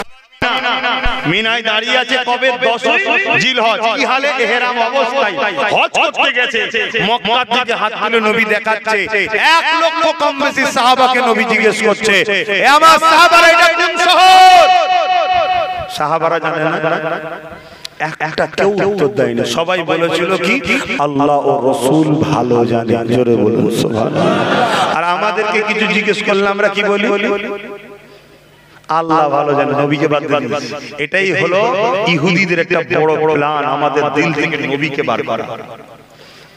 মিনায় দাঁড়িয়ে আছে কবে 10 জিলহজ কি হালে ইহরাম অবস্থায় হজ করতে গেছে মক্কার দিকে হাত তুলে নবী দেখাচ্ছে 1 লক্ষ কম বেশি সাহাবাকে নবী জিজ্ঞেস করছে এ আমার সাহাবারা এটা কোন শহর সাহাবারা জানে না একটা কেউ উত্তর দেয়নি সবাই বলেছিল কি আল্লাহ ও রাসূল ভালো জানেন জোরে বলুন সুবহানাল্লাহ আর আমাদেরকে কিছু জিজ্ঞেস করলে আমরা কি বলি আল্লাহ ভালো জানে নবীকে বাদ দিয়ে দিয়েছে। এটাই হলো ইহুদিদের একটা বড় প্ল্যান, আমাদের দিল থেকে নবীকে বার করা।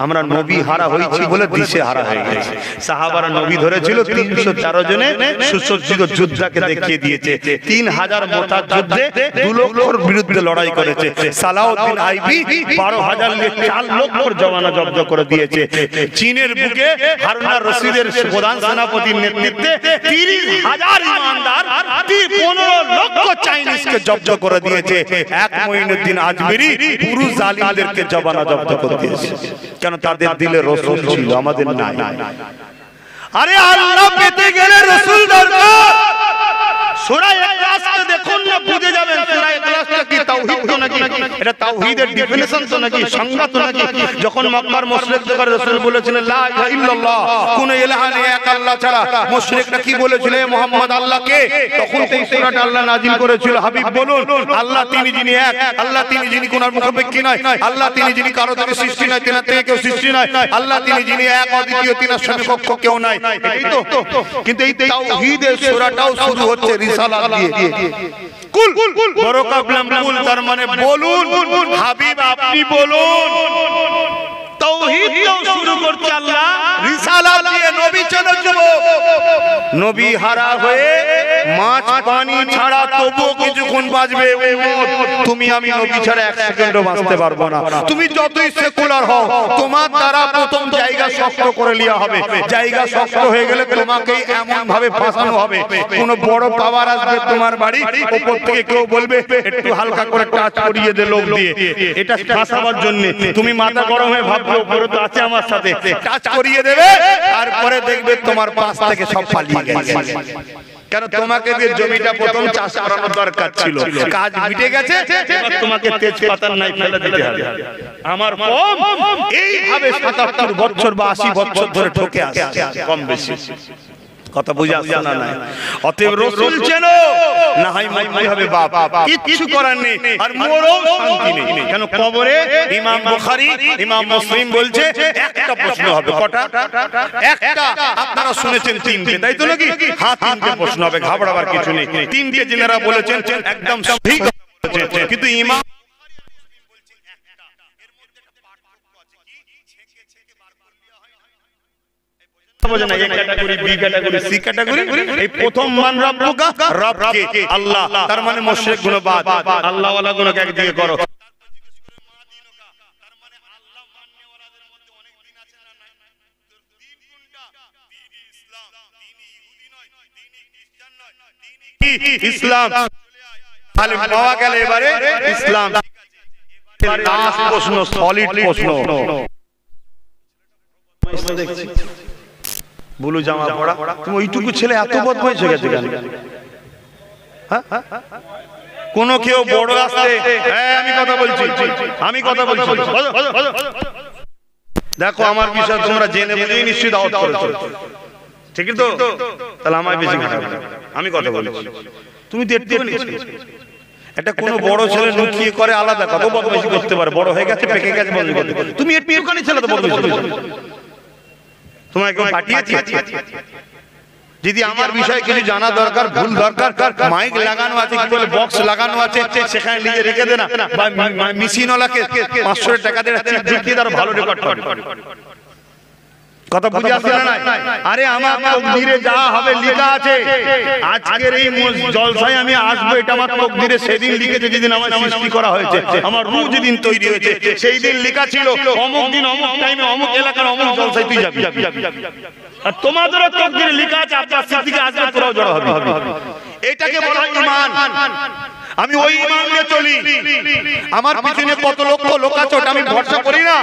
আমরা নবী হারা হয়েছি বলে দিশে হারা হয়ে গেছে। সাহাবারা নবী ধরেছিল 314 জনে সুসজ্জিত যোদ্ধাকে দেখিয়ে দিয়েছে। 3000 মোতার যুদ্ধে 2 লক্ষর বিরুদ্ধে লড়াই করেছে। সালাউদ্দিন আইবি 12,000 নিয়ে 4 লক্ষর জওয়ানা জব্দ করে দিয়েছে। চীনের বুকে হারুন আর রশিদের প্রধান সেনাপতির নেতৃত্বে 30,000 ইমানদার 15 লক্ষ চাইনিজকে জব্দ করে দিয়েছে। এক মঈনুদ্দিন আজমেরি পুরো জালিমদেরকে জওয়ানা জব্দ করে দিয়েছে। কেন? তাদের দিলে রাসূল ছিল, আমাদের নাই। আরে আল্লাহ পেতে গেলে রাসূল দরকার। সূরা ইখলাসকে দেখুন না, বুঝে যাবেন সূরা ইখলাসটা কি তাওহীদ তো নাকি, এটা তাওহীদের ডেফিনিশন তো নাকি, সংজ্ঞা তো নাকি। যখন মক্কার মুশরিকদের রাসূল বলেছিলেন লা ইলাহা ইল্লাল্লাহ, কোন ইলাহা নেই এক আল্লাহ ছাড়া, মুশরিকরা কি বলেছিল? মুহাম্মদ আল্লাহ কে? তখন এই সূরাটা আল্লাহ নাযিল করেছিল, হাবিব বলুন আল্লাহ তিনি যিনি এক, আল্লাহ তিনি যিনি কোন মুখাপেক্ষী নয়, আল্লাহ তিনি যিনি কারো থেকে সৃষ্টি নয়, তিনার থেকে কেউ সৃষ্টি নয়, আল্লাহ তিনি যিনি এক অদ্বিতীয়, তিনার সমকক্ষ কেউ নাই। এই তো, কিন্তু এই তাওহীদের সূরাটাও শুরু হচ্ছে রিসালাত দিয়ে। কুল বরকা বিলাম কুল, তার মানে বলুন হাবিব আপনি বলুন। তাওহীদ শুরু করছে আল্লাহ রিসালাত দিয়ে। নবী চলো যুবক, নবী হারা হয়ে মাছ পানি ছাড়া তবুও কিছুক্ষণ বাঁচবে। তুমি আমি নবী ছাড়া এক সেকেন্ডও বাঁচতে পারবো না। তুমি যতই সেকুলার হও, তোমার দ্বারা প্রথম জায়গা শক্ত করে লিয়া হবে। জায়গা শক্ত হয়ে গেলে তোমাকেই এমন ভাবে ফাঁসানো হবে, কোন বড় পাওয়ার আসবে তোমার বাড়ি, উপর থেকে কেউ বলবে একটু হালকা করে টাচ করিয়ে দে লোক দিয়ে, এটা ফাঁসাবার জন্য। তুমি মাথা গরম হয়ে ভাববে উপরে তো আছে আমার সাথে, টাচ করিয়ে দেবে, তারপরে দেখবে তোমার পাশ থেকে সব পালিয়ে গেছে। কেন? তোমাকে দিয়ে জমিটা প্রথম চাষ করানোর দরকার ছিল, কাজ মিটে গেছে, এবার তোমাকে তেজপাতার নাই ফেলে দিতে হবে। আমার কম এইভাবে 77 বছর বা 80 বছর ধরে ঠকে আসছে কম বেশি। কথা বুঝা আসছে না? নাই। অতএব রাসূল চেনো না হয় মাই হবে বাপ, কিচ্ছু করার নেই, আর মোরও শান্তি নেই। কেন? কবরে ইমাম বুখারী ইমাম মুসলিম বলছে একটা প্রশ্ন হবে। কটা? একটা। আপনারা শুনেছেন 3টে, তাই তো নাকি? হ্যাঁ 3টে প্রশ্ন হবে, ঘাবড়াবার কিছু নেই। 3টে যিনারা বলেছেন একদম সঠিক বলেছেন, কিন্তু ইমাম প্রথম মান রব্বুকা, রবকে আল্লাহ, তার মানে মুশরিক গুলো বাদ, আল্লাহ ওয়ালা গুলোকে একদিকে করো। ইসলাম তাহলে পাওয়া গেল এবারে ইসলাম। লাস্ট প্রশ্ন, সলিড প্রশ্ন। দেখছি বুলু জামা পড়া, তুমি ওইটুকু ছেলে এত বদমাইশ হয়ে গেছে কেন? কোন কেউ বড় আসছে, আমি কথা বলছি, আমি কথা বলছি, দেখো আমার বিষয় তোমরা জেনে বুঝেই নিশ্চয়ই দাওয়াত করেছো, ঠিক তো? তাহলে আমায় বেশি কথা বলো, আমি কথা বলছি, তুমি দেখতে নিচ্ছ। একটা কোন বড় ছেলে লুকিয়ে করে আলাদা কথা, বদমাইশি করতে পারে, বড় হয়ে গেছে পেকে গেছে বদমাইশি করতে পারে। তুমি একটু এখানে ছেলে তো বদমাইশি করছো, তোমায় কেউ পাঠিয়েছে? যদি আমার বিষয়ে কিছু জানা দরকার, ভুল দরকার, মাইক লাগানো আছে, কি বলে বক্স লাগানো আছে, সেখানে নিয়ে রেখে দে না, বা মেশিনওয়ালাকে 500 টাকা দিয়ে ঢুকিয়ে তার ভালো রেকর্ড করে। কথা বুঝে আসছে না? আরে আমার তকদিরে যা হবে লেখা আছে। আজকের এই জলসায় আমি আসবো, এটা আমার তকদিরে সেদিন লিখেছে, যেদিন আমার সৃষ্টি করা হয়েছে, আমার রূহ যেদিন তৈরি হয়েছে, সেই দিন লেখা ছিল অমুক দিন অমুক টাইমে অমুক এলাকার অমুক জলসায় তুই যাবি। আর তোমাদেরও তকদিরে লেখা আছে, আপনার সিদ্দিকে আসবে, তোরাও জড়ো হবে। এটাকে বলা হয় ঈমান। আমি ওই ঈমান নিয়ে চলি। আমার পিছনে কত লক্ষ লোক আছে, ওটা আমি ভরসা করি না।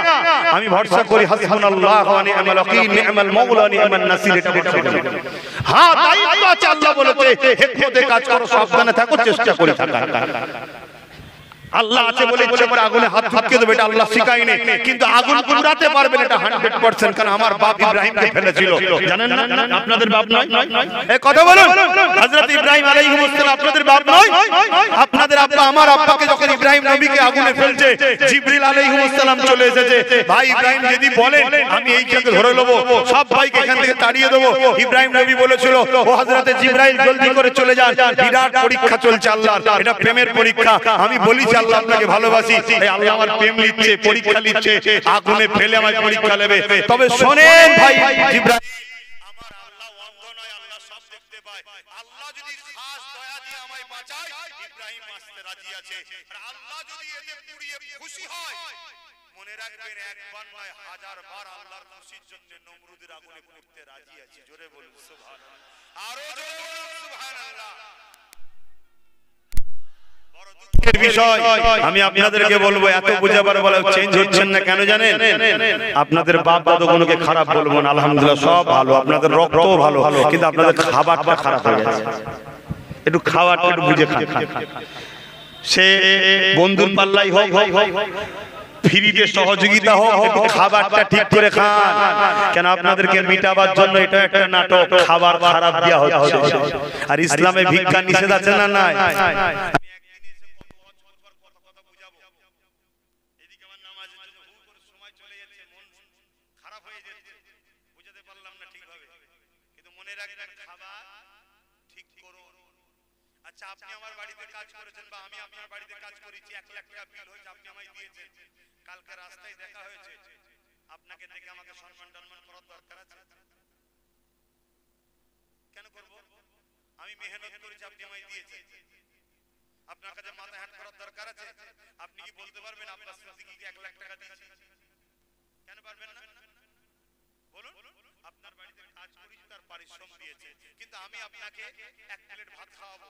আমি ভরসা করি হাসবুনাল্লাহু ওয়া নি'মাল ওয়াকিল, নি'মাল মাওলা, নি'মান নাসির। এটা ভরসা করি। হ্যাঁ দায়িত্ব আছে, আল্লাহ বলেছে হিকমতে কাজ করো, সাবধানে থাকো, চেষ্টা করে থাকো। আল্লাহ আছে বলে ইচ্ছে করে আগুনে হাত ঢুকিয়ে দেবে, এটা আল্লাহ শিখায়নি। কিন্তু আগুন পুরাতে পারবেন এটা 100%, কারণ আমার বাপ ইব্রাহিমকে ফেলেছিল। জানেন না আপনাদের বাপ নয়? এই কথা বলুন, হযরত ইব্রাহিম আলাইহিস সালাম আপনাদের বাপ নয়? আপনাদের আব্বা আমার আব্বাকে যখন ইব্রাহিম নবীকে আগুনে ফেলছে, জিবরিল আলাইহিস সালাম চলে এসেছে। ভাই ইব্রাহিম যদি বলেন আমি এইটাকে ধরে নেব, সব ভাইকে এখান থেকে তাড়িয়ে দেব, ইব্রাহিম নবী বলেছিল ও হযরত জিবরাইল জলদি করে চলে যান, বিরাট পরীক্ষা চলছে আল্লাহর, এটা প্রেমের পরীক্ষা। আমি বলেছি আল্লাহ আপনাকে ভালোবাসি, এই আল্লাহ আমার প্রেম নিচ্ছে, পরীক্ষা নিচ্ছে, আগুনে ফেলে আমার পরীক্ষা নেবে। তবে শোনেন ভাই জিবরাইল, আমার আল্লাহ অন্ধ নয়, আল্লাহ সব দেখতে পায়। আল্লাহ যদি খাস দয়া দিয়ে আমায় বাঁচায়, ইব্রাহিম আসতে রাজি আছে। আর আল্লাহ যদি এতে পুড়িয়ে খুশি হয়, মনে রাখবেন একবার নয় হাজার বার আল্লাহর খুশির জন্য নমরুদের আগুনে পুড়তে রাজি আছে। জোরে বলুন সুবহানাল্লাহ, আরো জোরে বলুন সুবহানাল্লাহ। বড় দুঃখের বিষয় আমি আপনাদেরকে বলবো, এত বুঝাবার বলা চেঞ্জ হচ্ছেন না কেন জানেন? আপনাদের বাপ দাদুগুলোকে খারাপ বলবো না, আলহামদুলিল্লাহ সব ভালো, আপনাদের রক্তও ভালো, কিন্তু আপনাদের খাবারটা খারাপ হয়ে গেছে। একটু খাওয়াটা একটু বুঝে খান। সে বন্ধুর পাল্লাই হোক, ফ্রিতে সহযোগিতা হোক, একটু খাবারটা ঠিক করে খান। কেন আপনাদেরকে মিটাবার জন্য এটা একটা নাটক, খাবার খারাপ দেওয়া হচ্ছে। আর ইসলামে ভিক্ষা নিষেধ আছে না নাই? আচ্ছা আপনি আমার বাড়িতে কাজ করেছেন বা আমি আপনার বাড়িতে কাজ করেছি, 1 লাখ টাকা বিল হয়েছে, আপনি আমায় দিয়েছেন, কালকে রাস্তায় দেখা হয়েছে, আপনাকে দেখে আমাকে সম্মান টম্মান করার দরকার আছে? কেন করব? আমি মেহনত করেছি, আপনি আমায় দিয়েছেন, আপনার কাছে মাথা হাত করার দরকার আছে? আপনি কি বলতে পারবেন আব্বাস সিদ্দিকীকে 1 লাখ টাকা দিয়েছি? কেন পারবেন না? বলুন, আপনার বাড়িতে কাজ করেছি, তার পারিশ্রম দিয়েছে, কিন্তু আমি আপনাকে 1 প্লেট ভাত খাওয়াবো,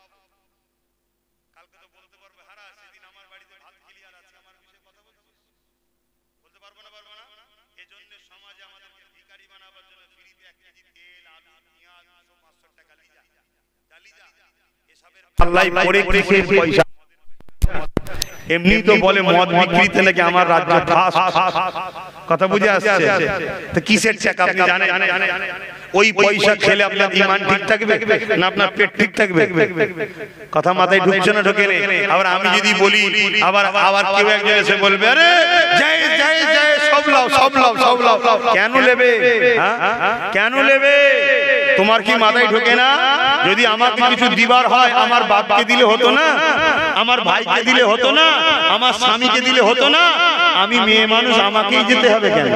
কালকে তো বলতে পারবে হারা সেদিন আমার বাড়িতে ভাত খেলি আর আজকে আমার বিষয়ে কথা বলছিস, বলতে পারবো না? এজন্য সমাজে আমাদেরকে ভিখারি বানাবার জন্য ফ্রিতে 1 কেজি তেল, আলু, পেঁয়াজ, 200-500 টাকা ডালি যা এসবের আল্লাহ পড়ে রেখে পয়সা এমনি তো বলে মদ বিক্রিতে নাকি আমার রাজ্য ফাস্ট। কথা বুঝে আসছে? তো কিসের চেক আপনি জানেন? ওই পয়সা খেলে আপনার ঈমান ঠিক থাকবে না আপনার পেট ঠিক থাকবে? কথা মাথায় ঢুকছে না? ঢোকে না। আবার আমি যদি বলি, আবার কেউ একজন এসে বলবে আরে জয় জয় জয় সব লাও। কেন নেবে? কেন নেবে? তোমার কি মাথায় ঢোকে না? যদি আমাকে কিছু দিবার হয় আমার বাপকে দিলে হতো না? আমার ভাইকে দিলে হতো না? আমার স্বামীকে দিলে হতো না? আমি মেয়ে মানুষ, আমাকেই যেতে হবে কেন?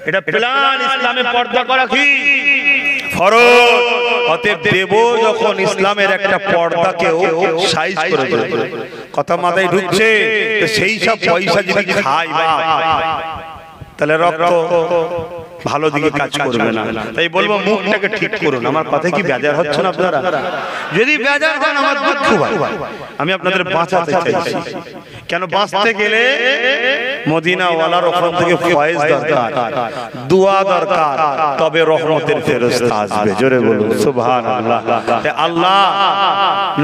এটা প্ল্যান। ইসলামে পর্দা করা কি ফরজ? অতএব দেব যখন ইসলামের একটা পর্দাকেও সাইজ করে দেবে। কথা মাথায় ঢুকছে? সেই সব পয়সা যদি খাই বা তাহলে রক্ত ভালো দিকে কাজ করবে না। তাই বলবো মুখটাকে ঠিক করুন। আমার কথা কি বেজার হচ্ছে না আপনারা? যদি বেজার হন আমার দুঃখ ভাই, আমি আপনাদের বাঁচাতে চাইছি। কেন বাঁচতে গেলে মদিনা ওয়ালার ওখান থেকে ফয়েজ দরকার, দোয়া দরকার, তবে রহমতের ফেরেশতা আসবে। জোরে বলুন সুবহানাল্লাহ। আল্লাহ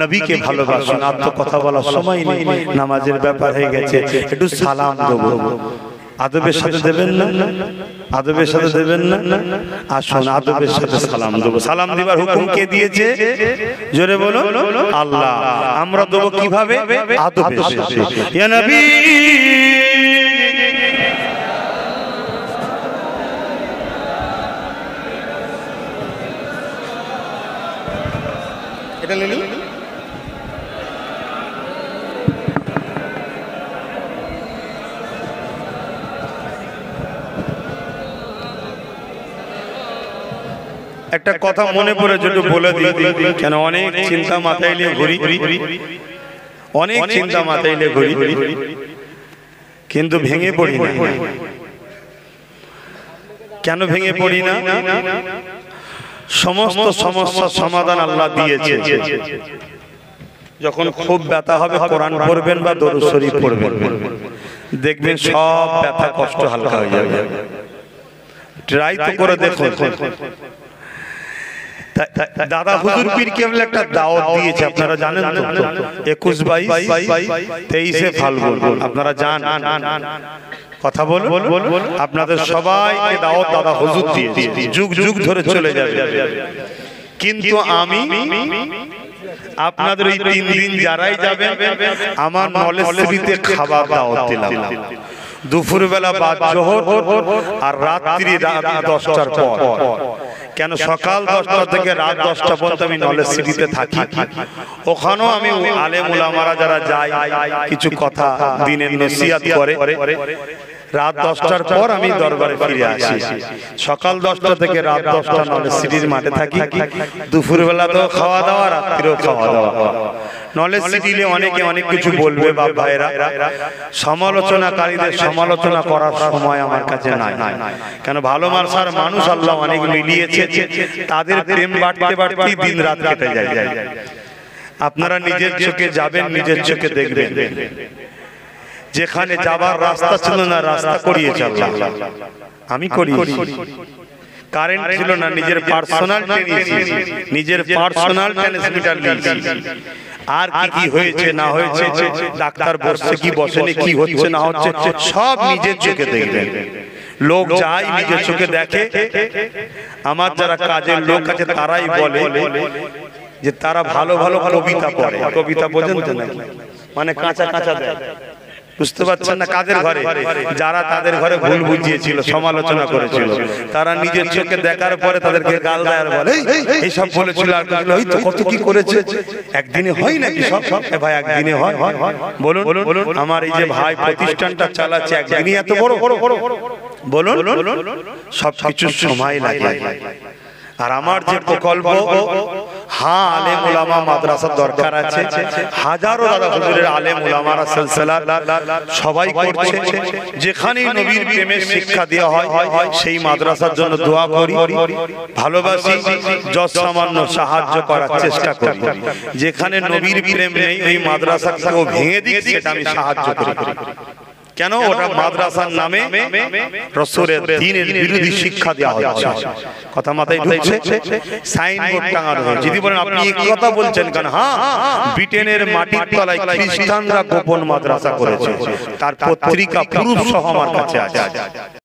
নবীকে ভালোবাসুন। আর তো কথা বলার সময় নেই, নামাজের ব্যাপার হয়ে গেছে। একটু সালাম দেবো, আদবের সাথে দেবেন না? আদবের সাথে দেবেন না? আসুন আদবের সাথে সালাম দেবো। সালাম দিবার হুকুম কে দিয়েছে? জোরে বলুন আল্লাহ। আমরা দেবো কিভাবে? আদবের সাথে। ইয়া নবী এটা নিন। একটা কথা মনে পড়ে যেটা বলে দিই, কেন অনেক চিন্তা মাথায় নিয়ে ঘুরি, অনেক চিন্তা মাথায় নিয়ে ঘুরি, কিন্তু ভেঙে পড়ি না। কেন ভেঙে পড়ি না? সমস্ত সমস্যার সমাধান আল্লাহ দিয়েছে। যখন খুব ব্যথা হবে কোরআন পড়বেন বা দরুদ শরীফ পড়বেন, দেখবেন সব ব্যথা কষ্ট হালকা হয়ে যাবে। ট্রাই তো করে দেখুন। দাদা হুজুর পীর কেবলা একটা দাওয়াত দিয়েছে, আপনারা জানেন তো, 21, 22, 23 ফাল্গুন, আপনারা জানেন কথা বলুন। আপনাদের সবাইকে দাওয়াত দাদা হুজুর দিয়েছে, যুগ যুগ ধরে চলে যাবে। কিন্তু আমি আপনাদের এই 3 দিন যারাই যাবেন আমার নলেজ সিটিতে খাবার দাওয়াত দিলাম, দুপুরবেলা বাদ জোহর আর রাত্রি 10টার পর। কেন সকাল 10টা থেকে রাত 10টা পর্যন্ত আমি নলেজ সিটিতে থাকি, ওখানেও আমি আলেম উলামারা যারা যায় কিছু কথা দিনের নসিহত করে। রাত 10টার পর আমি দরবারে ফিরে আসি। সকাল 10টা থেকে রাত 10টা নলেজ সিটির মাঠে থাকি, দুপুরবেলা তো খাওয়া দাওয়া, রাত্রিও খাওয়া দাওয়া। নলেজ সিটিতে অনেকে অনেক কিছু বলবে, বাপ ভাইরা, সমালোচনাকারীদের সমালোচনা করার সময় আমার কাছে নাই। কেন ভালো মানসার মানুষ আল্লাহ অনেক মিলিয়েছে, তাদের প্রেম বাড়তে বাড়তেই দিন রাত কেটে যায়। আপনারা নিজের চোখে যাবেন, নিজের চোখে দেখবেন, যেখানে যাবার রাস্তা ছিল না রাস্তা করিয়েছে আল্লাহ। আমি করিয়েছি, কারেন্ট ছিল না, নিজের পার্সোনাল নিজের পার্সোনাল ট্রান্সমিটার নিয়েছি। আর কি কি হয়েছে না হয়েছে, ডাক্তার বসছে কি বসেনি, কি হচ্ছে না হচ্ছে, সব নিজের চোখে দেখবেন। লোক যায় নিজের চোখে দেখে। আমার যারা কাজের লোক আছে তারাই বলে যে তারা ভালো ভালো কবিতা পড়ে। কবিতা বোঝেন তো নাকি, মানে কাঁচা কাঁচা দেয়, বুঝতে পারছেন না? কাদের ঘরে, যারা তাদের ঘরে ভুল বুঝিয়েছিল, সমালোচনা করেছিল, তারা নিজের চোখে দেখার পরে তাদেরকে গাল দেয় আর বলে এইসব বলেছিল, আর ওই তো কত কি করেছে, একদিনে হয় নাকি সব? ভাই একদিনে হয়? বলুন, আমার এই যে ভাই প্রতিষ্ঠানটা চালাচ্ছে, একদিনই এত বড়? বলুন, সব কিছু সময় লাগে। আর আমার যে প্রকল্প, হ্যাঁ আলেম উলামা মাদ্রাসার দরকার আছে, হাজারো দাদা হুজুরের আলেম উলামারা সিলসিলা সবাই করছে। যেখানেই নবীর প্রেমের শিক্ষা দেওয়া হয় সেই মাদ্রাসার জন্য দোয়া করি, ভালোবাসি, যত সামান্য সাহায্য করার চেষ্টা করি। যেখানে নবীর প্রেম নেই ওই মাদ্রাসাকেও ভেঙে দিই, সেটা আমি সাহায্য করি। কেন? ওটা মাদ্রাসার নামে রাসূলের দ্বীনের বিরোধী শিক্ষা দেওয়া হচ্ছে। কথা মাথায় ঢুকছে? সাইনবোর্ড টাঙানো হয়েছে। যদি বলেন আপনি এই কথা বলছেন কেন? হ্যাঁ, ব্রিটেনের মাটির তলায় খ্রিস্টানরা গোপন মাদ্রাসা করেছে, তার পত্রিকা প্রুফ সহ আমার কাছে আছে।